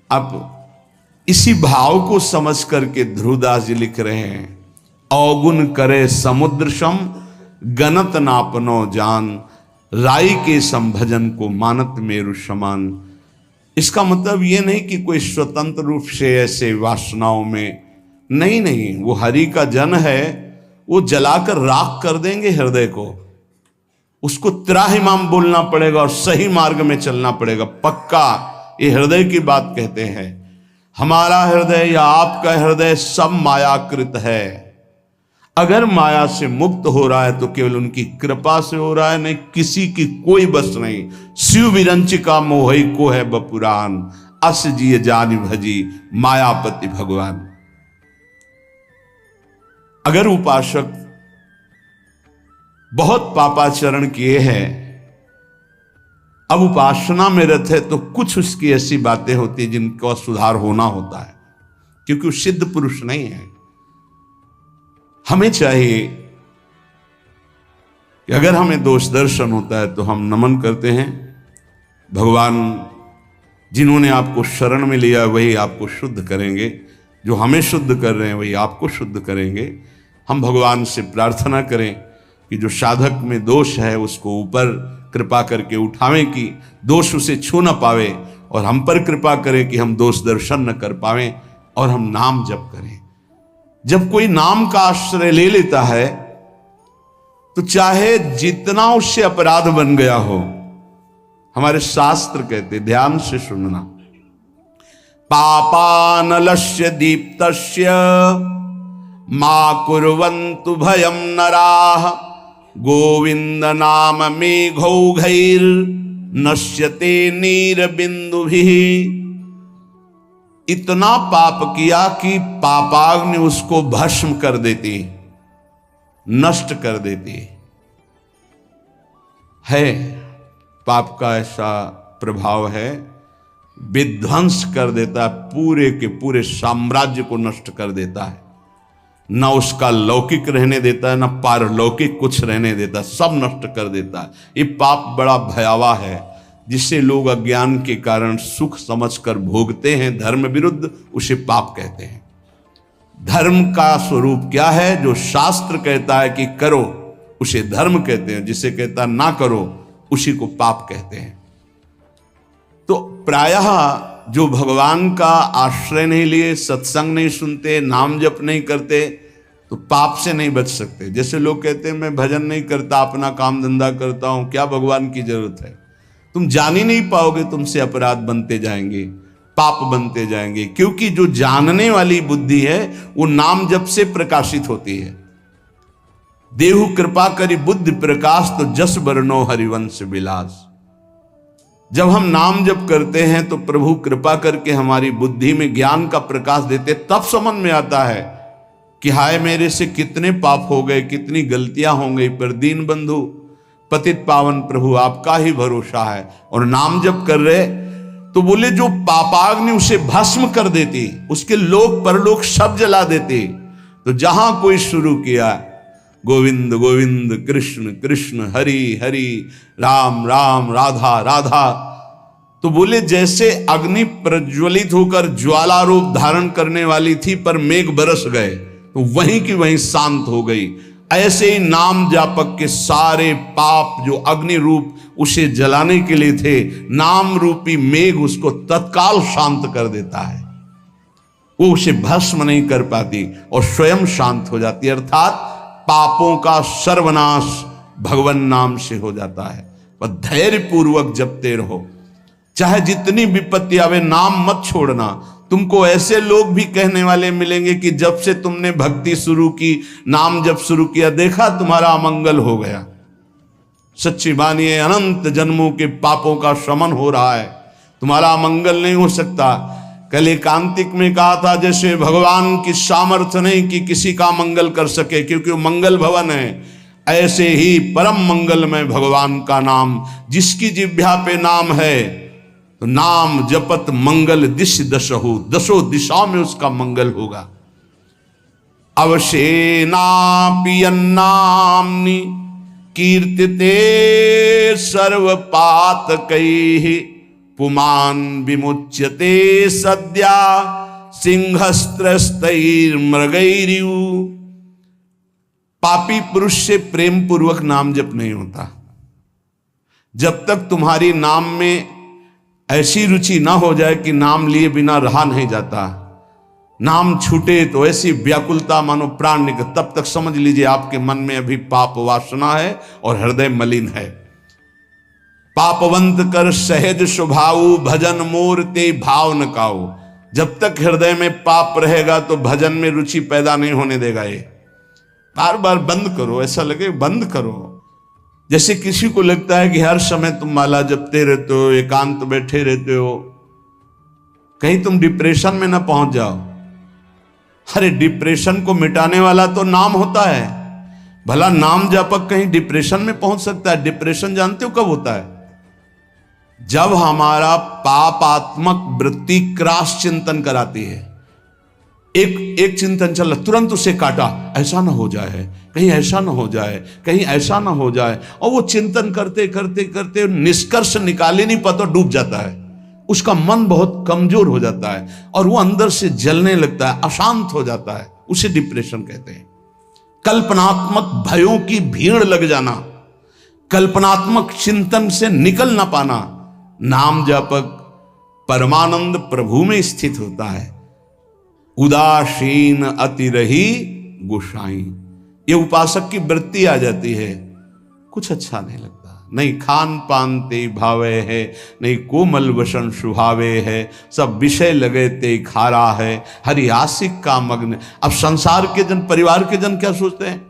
अब इसी भाव को समझ करके ध्रुवदास जी लिख रहे हैं, अवगुण करे समुद्र सम गनत नापनो जान, राई के संभजन को मानत मेरु समान। इसका मतलब ये नहीं कि कोई स्वतंत्र रूप से ऐसे वासनाओं में नहीं, वो हरि का जन है, वो जलाकर राख कर देंगे हृदय को। उसको त्राहिमाम बोलना पड़ेगा और सही मार्ग में चलना पड़ेगा, पक्का। ये हृदय की बात कहते हैं। हमारा हृदय या आपका हृदय सब मायाकृत है। अगर माया से मुक्त हो रहा है तो केवल उनकी कृपा से हो रहा है, नहीं किसी की कोई बस नहीं। शिव विरंचिका मोहई को है बपुरान, अस जिय जानि भजी मायापति भगवान। अगर उपासक बहुत पापाचरण किए हैं, अब उपासना में रत है, तो कुछ उसकी ऐसी बातें होती हैं जिनका सुधार होना होता है, क्योंकि वो सिद्ध पुरुष नहीं है। हमें चाहिए कि अगर हमें दोष दर्शन होता है तो हम नमन करते हैं। भगवान जिन्होंने आपको शरण में लिया वही आपको शुद्ध करेंगे, जो हमें शुद्ध कर रहे हैं वही आपको शुद्ध करेंगे। हम भगवान से प्रार्थना करें कि जो साधक में दोष है उसको ऊपर कृपा करके उठावें कि दोष उसे छू न पावे, और हम पर कृपा करें कि हम दोष दर्शन न कर पावें, और हम नाम जप करें। जब कोई नाम का आश्रय ले लेता है तो चाहे जितना उससे अपराध बन गया हो, हमारे शास्त्र कहते, ध्यान से सुनना, पापानलस्य दीप्तस्य मा कुर्वन्तु भयं नराः, गोविंद नाम मेघौघैर नश्यते नीरबिंदुभिः। इतना पाप किया कि पापाग्नि उसको भस्म कर देती, नष्ट कर देती है। पाप का ऐसा प्रभाव है, विध्वंस कर देता है, पूरे के पूरे साम्राज्य को नष्ट कर देता है। न उसका लौकिक रहने देता है, न पारलौकिक कुछ रहने देता, सब नष्ट कर देता है। ये पाप बड़ा भयावह है, जिसे लोग अज्ञान के कारण सुख समझकर भोगते हैं धर्म विरुद्ध, उसे पाप कहते हैं। धर्म का स्वरूप क्या है? जो शास्त्र कहता है कि करो उसे धर्म कहते हैं, जिसे कहता ना करो उसी को पाप कहते हैं। तो प्रायः जो भगवान का आश्रय नहीं लिए, सत्संग नहीं सुनते, नाम जप नहीं करते, तो पाप से नहीं बच सकते। जैसे लोग कहते हैं मैं भजन नहीं करता, अपना काम धंधा करता हूं, क्या भगवान की जरूरत है? तुम जान ही नहीं पाओगे, तुमसे अपराध बनते जाएंगे, पाप बनते जाएंगे, क्योंकि जो जानने वाली बुद्धि है वो नाम जप से प्रकाशित होती है। देहु कृपा करी बुद्धि प्रकाश, तो जस बरनो हरिवंश विलास। जब हम नाम जप करते हैं तो प्रभु कृपा करके हमारी बुद्धि में ज्ञान का प्रकाश देते, तब समझ में आता है कि हाय मेरे से कितने पाप हो गए, कितनी गलतियां हो गई, पर दीन बंधु पतित पावन प्रभु आपका ही भरोसा है। और नाम जप कर रहे तो बोले जो पापाग्नि उसे भस्म कर देती, उसके लोक परलोक सब जला देती। तो जहां कोई शुरू किया गोविंद गोविंद कृष्ण कृष्ण हरि हरि राम राम राधा राधा, तो बोले जैसे अग्नि प्रज्वलित होकर ज्वाला रूप धारण करने वाली थी पर मेघ बरस गए तो वहीं की वहीं शांत हो गई, ऐसे ही नाम जापक के सारे पाप जो अग्नि रूप उसे जलाने के लिए थे, नाम रूपी मेघ उसको तत्काल शांत कर देता है। वो उसे भस्म नहीं कर पाती और स्वयं शांत हो जाती, अर्थात पापों का सर्वनाश भगवान नाम से हो जाता है। पर धैर्य पूर्वक जपते रहो। चाहे जितनी विपत्ति आवे, नाम मत छोड़ना। तुमको ऐसे लोग भी कहने वाले मिलेंगे कि जब से तुमने भक्ति शुरू की, नाम जब शुरू किया, देखा तुम्हारा अमंगल हो गया। सच्ची मानिए, अनंत जन्मों के पापों का शमन हो रहा है, तुम्हारा अमंगल नहीं हो सकता। कल एकांतिक में कहा था, जैसे भगवान की सामर्थ्य नहीं कि किसी का मंगल कर सके, क्योंकि वो मंगल भवन है, ऐसे ही परम मंगल में भगवान का नाम, जिसकी जिह्वा पे नाम है तो नाम जपत मंगल दिश दशहु, दशो दिशा में उसका मंगल होगा। अवशेना पियन्नाम्नि कीर्तिते सर्व पातकैहि, पुमान विमुच्यते सद्या सिंहस्त्रस्तैर्मृगैरिव। पापी पुरुष से प्रेम पूर्वक नाम जप नहीं होता। जब तक तुम्हारी नाम में ऐसी रुचि ना हो जाए कि नाम लिए बिना रहा नहीं जाता, नाम छूटे तो ऐसी व्याकुलता मानो प्राण निकल, तब तक समझ लीजिए आपके मन में अभी पाप वासना है और हृदय मलिन है। पापवंत कर सहज स्वभाव, भजन मोर ते भाव न काऊ। जब तक हृदय में पाप रहेगा तो भजन में रुचि पैदा नहीं होने देगा। ये बार बार बंद करो, ऐसा लगे बंद करो। जैसे किसी को लगता है कि हर समय तुम माला जपते रहते हो, एकांत बैठे रहते हो, कहीं तुम डिप्रेशन में ना पहुंच जाओ। अरे डिप्रेशन को मिटाने वाला तो नाम होता है। भला नाम जापक कहीं डिप्रेशन में पहुंच सकता है? डिप्रेशन जानते हो कब होता है? जब हमारा पापात्मक वृत्ति क्रॉस चिंतन कराती है। एक चिंतन चल, तुरंत उसे काटा, ऐसा ना हो जाए, कहीं ऐसा ना हो जाए, कहीं ऐसा ना हो जाए, और वो चिंतन करते करते करते निष्कर्ष निकाले नहीं पाता, डूब जाता है। उसका मन बहुत कमजोर हो जाता है और वो अंदर से जलने लगता है, अशांत हो जाता है। उसे डिप्रेशन कहते हैं। कल्पनात्मक भयों की भीड़ लग जाना, कल्पनात्मक चिंतन से निकल ना पाना। नाम जापक परमानंद प्रभु में स्थित होता है। उदासीन अति रही गोसाई, ये उपासक की वृत्ति आ जाती है। कुछ अच्छा नहीं लगता, नहीं खान पान ते भावे है, नहीं कोमल वसन सुहावे है, सब विषय लगे ते खारा है, हरि आशिक का मग्न। अब संसार के जन, परिवार के जन क्या सोचते हैं?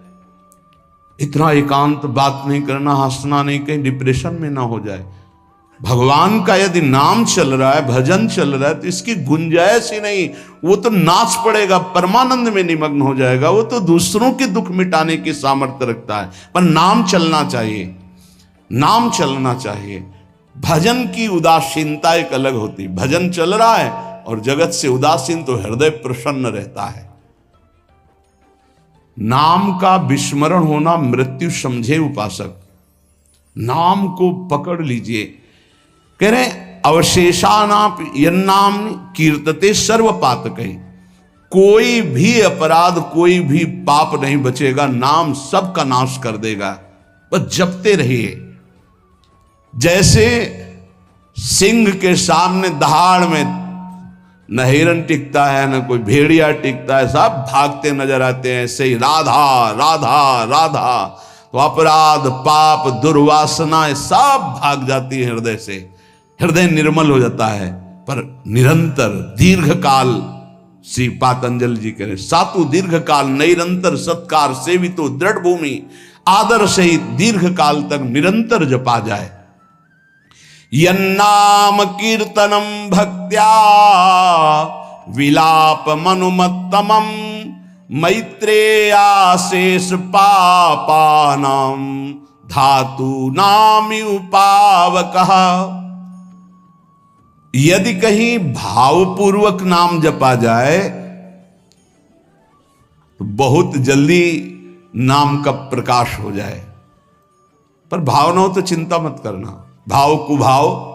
इतना एकांत बात नहीं करना, हंसना नहीं, कहीं डिप्रेशन में ना हो जाए। भगवान का यदि नाम चल रहा है, भजन चल रहा है, तो इसकी गुंजाइश ही नहीं। वो तो नाच पड़ेगा, परमानंद में निमग्न हो जाएगा। वो तो दूसरों के दुख मिटाने की सामर्थ्य रखता है, पर नाम चलना चाहिए, नाम चलना चाहिए। भजन की उदासीनता एक अलग होती। भजन चल रहा है और जगत से उदासीन, तो हृदय प्रसन्न रहता है। नाम का विस्मरण होना मृत्यु समझे उपासक। नाम को पकड़ लीजिए। कह रहे अवशेषानाप यन्नाम कीर्तते सर्व पातकै। कोई भी अपराध, कोई भी पाप नहीं बचेगा, नाम सबका नाश कर देगा। बस जपते रहिए। जैसे सिंह के सामने दहाड़ में न हिरन टिकता है, न कोई भेड़िया टिकता है, सब भागते नजर आते हैं। ऐसे ही राधा राधा राधा, तो अपराध, पाप, दुर्वासना सब भाग जाती है हृदय से। हृदय निर्मल हो जाता है। पर निरंतर दीर्घ काल, श्री पातंजलि जी कह रहे, सातु दीर्घ काल निरंतर सत्कार सेवितो दृढ़ भूमि, आदर से ही दीर्घ काल तक निरंतर जपा जाए। यन्नाम कीर्तनम भक्त्या विलाप मनुमत्तमम, मैत्रेयाशेष पापानाम धातु नामि उपावकः। यदि कहीं भावपूर्वक नाम जपा जाए तो बहुत जल्दी नाम का प्रकाश हो जाए। पर भाव न हो तो चिंता मत करना। भाव कुभाव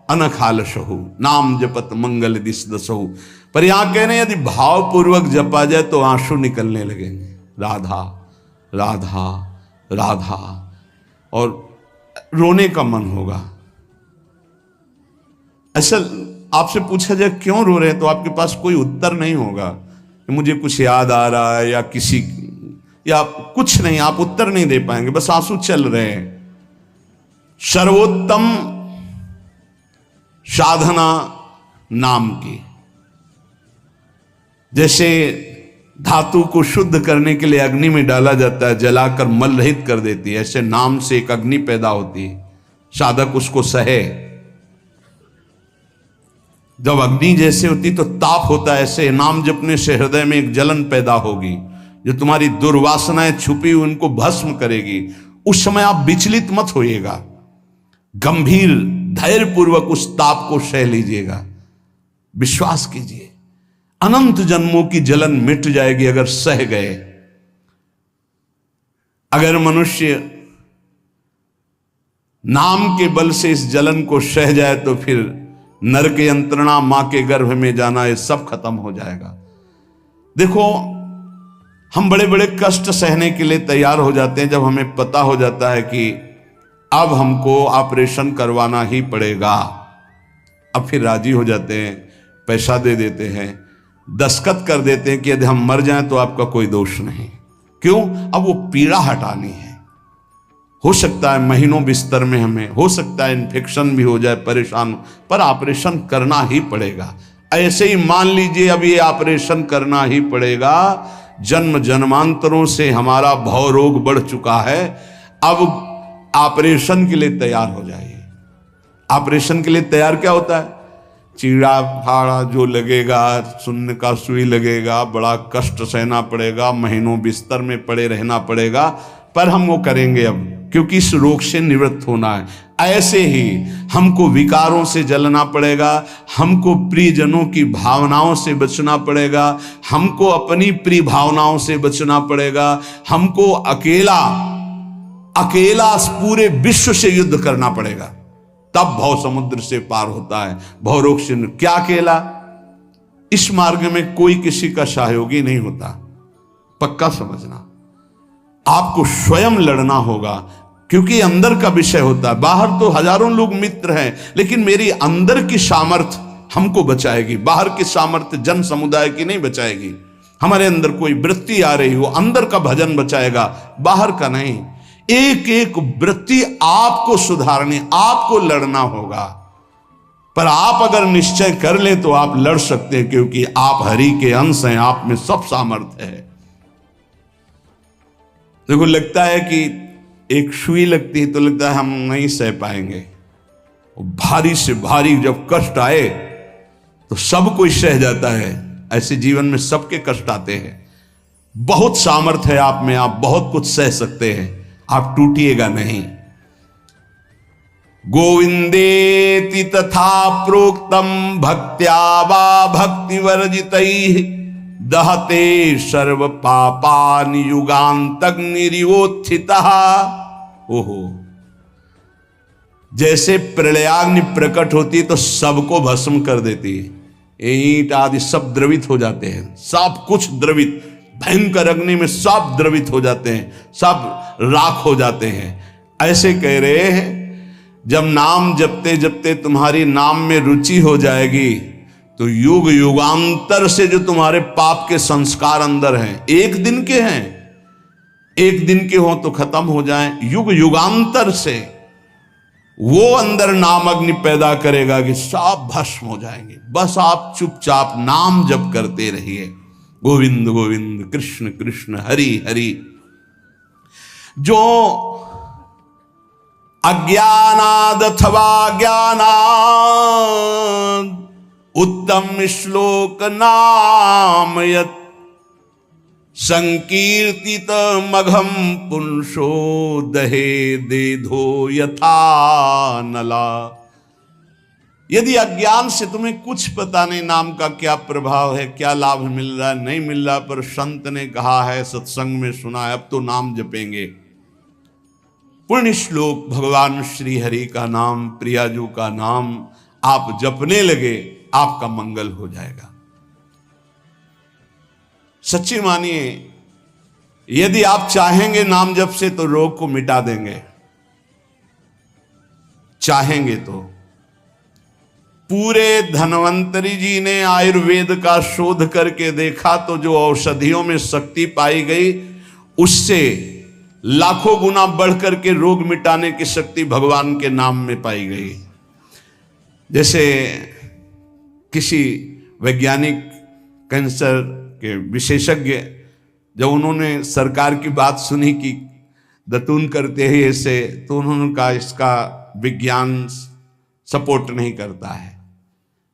अनखालसहु, नाम जपत मंगल दिस दसहु। पर यहां कह रहे हैं यदि भावपूर्वक जपा जाए तो आंसू निकलने लगेंगे। राधा राधा राधा, और रोने का मन होगा। अच्छा, आपसे पूछा जाए क्यों रो रहे हैं, तो आपके पास कोई उत्तर नहीं होगा कि मुझे कुछ याद आ रहा है या किसी, या कुछ नहीं, आप उत्तर नहीं दे पाएंगे। बस आंसू चल रहे हैं। सर्वोत्तम साधना नाम की। जैसे धातु को शुद्ध करने के लिए अग्नि में डाला जाता है, जलाकर मल रहित कर देती है, ऐसे नाम से एक अग्नि पैदा होती है, साधक उसको सहे। जब अग्नि जैसे होती तो ताप होता है, ऐसे नाम जपने से हृदय में एक जलन पैदा होगी जो तुम्हारी दुर्वासनाएं छुपी हुई उनको भस्म करेगी। उस समय आप विचलित मत होइएगा, गंभीर धैर्यपूर्वक उस ताप को सह लीजिएगा। विश्वास कीजिए अनंत जन्मों की जलन मिट जाएगी अगर सह गए। अगर मनुष्य नाम के बल से इस जलन को सह जाए तो फिर नरक यंत्रणा, मां के गर्भ में जाना, ये सब खत्म हो जाएगा। देखो हम बड़े बड़े कष्ट सहने के लिए तैयार हो जाते हैं जब हमें पता हो जाता है कि अब हमको ऑपरेशन करवाना ही पड़ेगा। अब फिर राजी हो जाते हैं, पैसा दे देते हैं, दस्तखत कर देते हैं कि यदि हम मर जाएं तो आपका कोई दोष नहीं। क्यों? अब वो पीड़ा हटानी है। हो सकता है महीनों बिस्तर में हमें, हो सकता है इन्फेक्शन भी हो जाए, परेशान, पर ऑपरेशन करना ही पड़ेगा। ऐसे ही मान लीजिए अब ये ऑपरेशन करना ही पड़ेगा। जन्म जन्मांतरों से हमारा भव रोग बढ़ चुका है, अब ऑपरेशन के लिए तैयार हो जाइए। ऑपरेशन के लिए तैयार क्या होता है? चीड़ा फाड़ा जो लगेगा, सुन्न का सुई लगेगा, बड़ा कष्ट सहना पड़ेगा, महीनों बिस्तर में पड़े रहना पड़ेगा, पर हम वो करेंगे अब, क्योंकि इस रोग से निवृत्त होना है। ऐसे ही हमको विकारों से जलना पड़ेगा, हमको प्रियजनों की भावनाओं से बचना पड़ेगा, हमको अपनी प्रिय भावनाओं से बचना पड़ेगा, हमको अकेला पूरे विश्व से युद्ध करना पड़ेगा, तब भव समुद्र से पार होता है। भवरोग से क्या अकेला? इस मार्ग में कोई किसी का सहयोगी नहीं होता, पक्का समझना। आपको स्वयं लड़ना होगा, क्योंकि अंदर का विषय होता है। बाहर तो हजारों लोग मित्र हैं, लेकिन मेरी अंदर की सामर्थ्य हमको बचाएगी। बाहर की सामर्थ्य जन समुदाय की नहीं बचाएगी। हमारे अंदर कोई वृत्ति आ रही हो, अंदर का भजन बचाएगा, बाहर का नहीं। एक एक वृत्ति आपको सुधारनी, आपको लड़ना होगा। पर आप अगर निश्चय कर ले तो आप लड़ सकते हैं, क्योंकि आप हरि के अंश हैं, आप में सब सामर्थ्य है। देखो लगता है कि एक सुई लगती है तो लगता है हम नहीं सह पाएंगे। भारी से भारी जब कष्ट आए तो सब कोई सह जाता है। ऐसे जीवन में सबके कष्ट आते हैं। बहुत सामर्थ्य है आप में, आप बहुत कुछ सह सकते हैं, आप टूटिएगा नहीं। गोविंदेति तथा प्रोक्तम भक्त्या वा भक्ति वर्जितैः दहते सर्व पापानि युगांतग्निरिवोत्थितः। ओहो, जैसे प्रलयाग्नि प्रकट होती तो सबको भस्म कर देती है। ईंट आदि सब द्रवित हो जाते हैं, सब कुछ द्रवित, भयंकर अग्नि में सब द्रवित हो जाते हैं, सब राख हो जाते हैं। ऐसे कह रहे हैं जब नाम जपते जपते तुम्हारी नाम में रुचि हो जाएगी तो युग युगांतर से जो तुम्हारे पाप के संस्कार अंदर हैं, एक दिन के हैं, एक दिन के हो तो खत्म हो जाएं, युग युगांतर से वो अंदर नाम अग्नि पैदा करेगा कि सब भस्म हो जाएंगे। बस आप चुपचाप नाम जप करते रहिए, गोविंद गोविंद कृष्ण कृष्ण हरि हरि। जो अज्ञानाद अथवा ज्ञानाद उत्तम श्लोक नाम यत् संकीर्तित मघम पुंसो दहे देधो यथा नला। यदि अज्ञान से तुम्हें कुछ पता नहीं नाम का क्या प्रभाव है, क्या लाभ मिल रहा है, नहीं मिल रहा, पर संत ने कहा है, सत्संग में सुना है, अब तो नाम जपेंगे। पुण्य श्लोक भगवान श्री हरि का नाम, प्रियाजू का नाम आप जपने लगे, आपका मंगल हो जाएगा। सच्ची मानिए, यदि आप चाहेंगे नाम जप से तो रोग को मिटा देंगे, चाहेंगे तो। पूरे धन्वंतरी जी ने आयुर्वेद का शोध करके देखा तो जो औषधियों में शक्ति पाई गई, उससे लाखों गुना बढ़कर के रोग मिटाने की शक्ति भगवान के नाम में पाई गई। जैसे किसी वैज्ञानिक कैंसर के विशेषज्ञ जब उन्होंने सरकार की बात सुनी कि दतून करते हैं ऐसे, तो उन्होंने कहा इसका विज्ञान सपोर्ट नहीं करता है,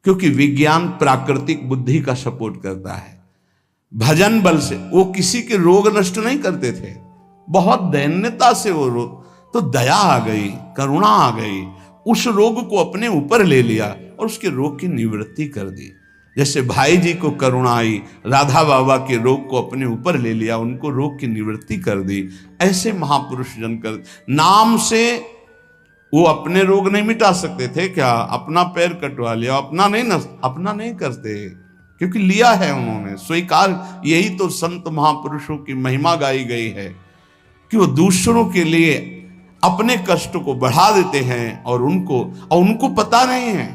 क्योंकि विज्ञान प्राकृतिक बुद्धि का सपोर्ट करता है। भजन बल से वो किसी के रोग नष्ट नहीं करते थे, बहुत दैन्यता से वो रोग, तो दया आ गई, करुणा आ गई, उस रोग को अपने ऊपर ले लिया और उसके रोग की निवृत्ति कर दी। जैसे भाई जी को करुणा आई, राधा बाबा के रोग को अपने ऊपर ले लिया, उनको रोग की निवृत्ति कर दी। ऐसे महापुरुष जन कर नाम से वो अपने रोग नहीं मिटा सकते थे क्या? अपना पैर कटवा लिया, अपना नहीं करते, क्योंकि लिया है उन्होंने स्वीकार। यही तो संत महापुरुषों की महिमा गाई गई है कि वो दूसरों के लिए अपने कष्ट को बढ़ा देते हैं और उनको पता नहीं है,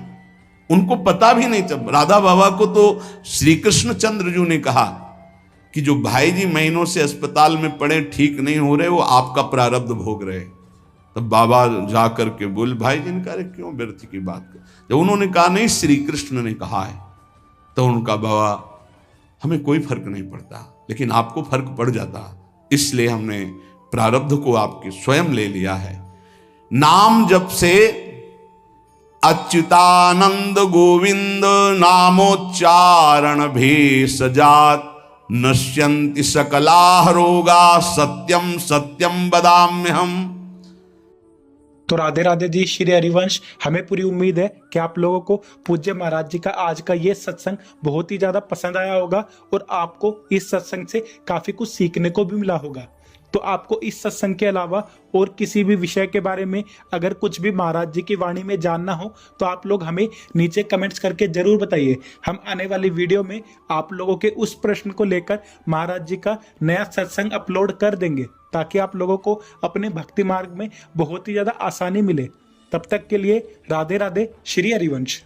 उनको पता भी नहीं चल। राधा बाबा को तो श्री कृष्ण चंद्र जी ने कहा कि जो भाई जी महीनों से अस्पताल में पड़े, ठीक नहीं हो रहे, वो आपका प्रारब्ध भोग रहे। तब बाबा जा करके बोले भाई जी ने कहा क्यों व्यर्थ की बात कर। जब उन्होंने कहा नहीं श्री कृष्ण ने कहा है, तो उनका बाबा हमें कोई फर्क नहीं पड़ता, लेकिन आपको फर्क पड़ जाता, इसलिए हमने प्रारब्ध को आपके स्वयं ले लिया है। नाम जप से अच्युतानंद गोविंद नामोच्चारण भेषजात नश्यन्ति सकला रोगा सत्यम सत्यम वदाम्यहम्। तो राधे राधे जी, श्री हरिवंश। हमें पूरी उम्मीद है कि आप लोगों को पूज्य महाराज जी का आज का ये सत्संग बहुत ही ज्यादा पसंद आया होगा और आपको इस सत्संग से काफी कुछ सीखने को भी मिला होगा। तो आपको इस सत्संग के अलावा और किसी भी विषय के बारे में अगर कुछ भी महाराज जी की वाणी में जानना हो तो आप लोग हमें नीचे कमेंट्स करके जरूर बताइए। हम आने वाली वीडियो में आप लोगों के उस प्रश्न को लेकर महाराज जी का नया सत्संग अपलोड कर देंगे, ताकि आप लोगों को अपने भक्ति मार्ग में बहुत ही ज्यादा आसानी मिले। तब तक के लिए राधे राधे, श्री हरिवंश।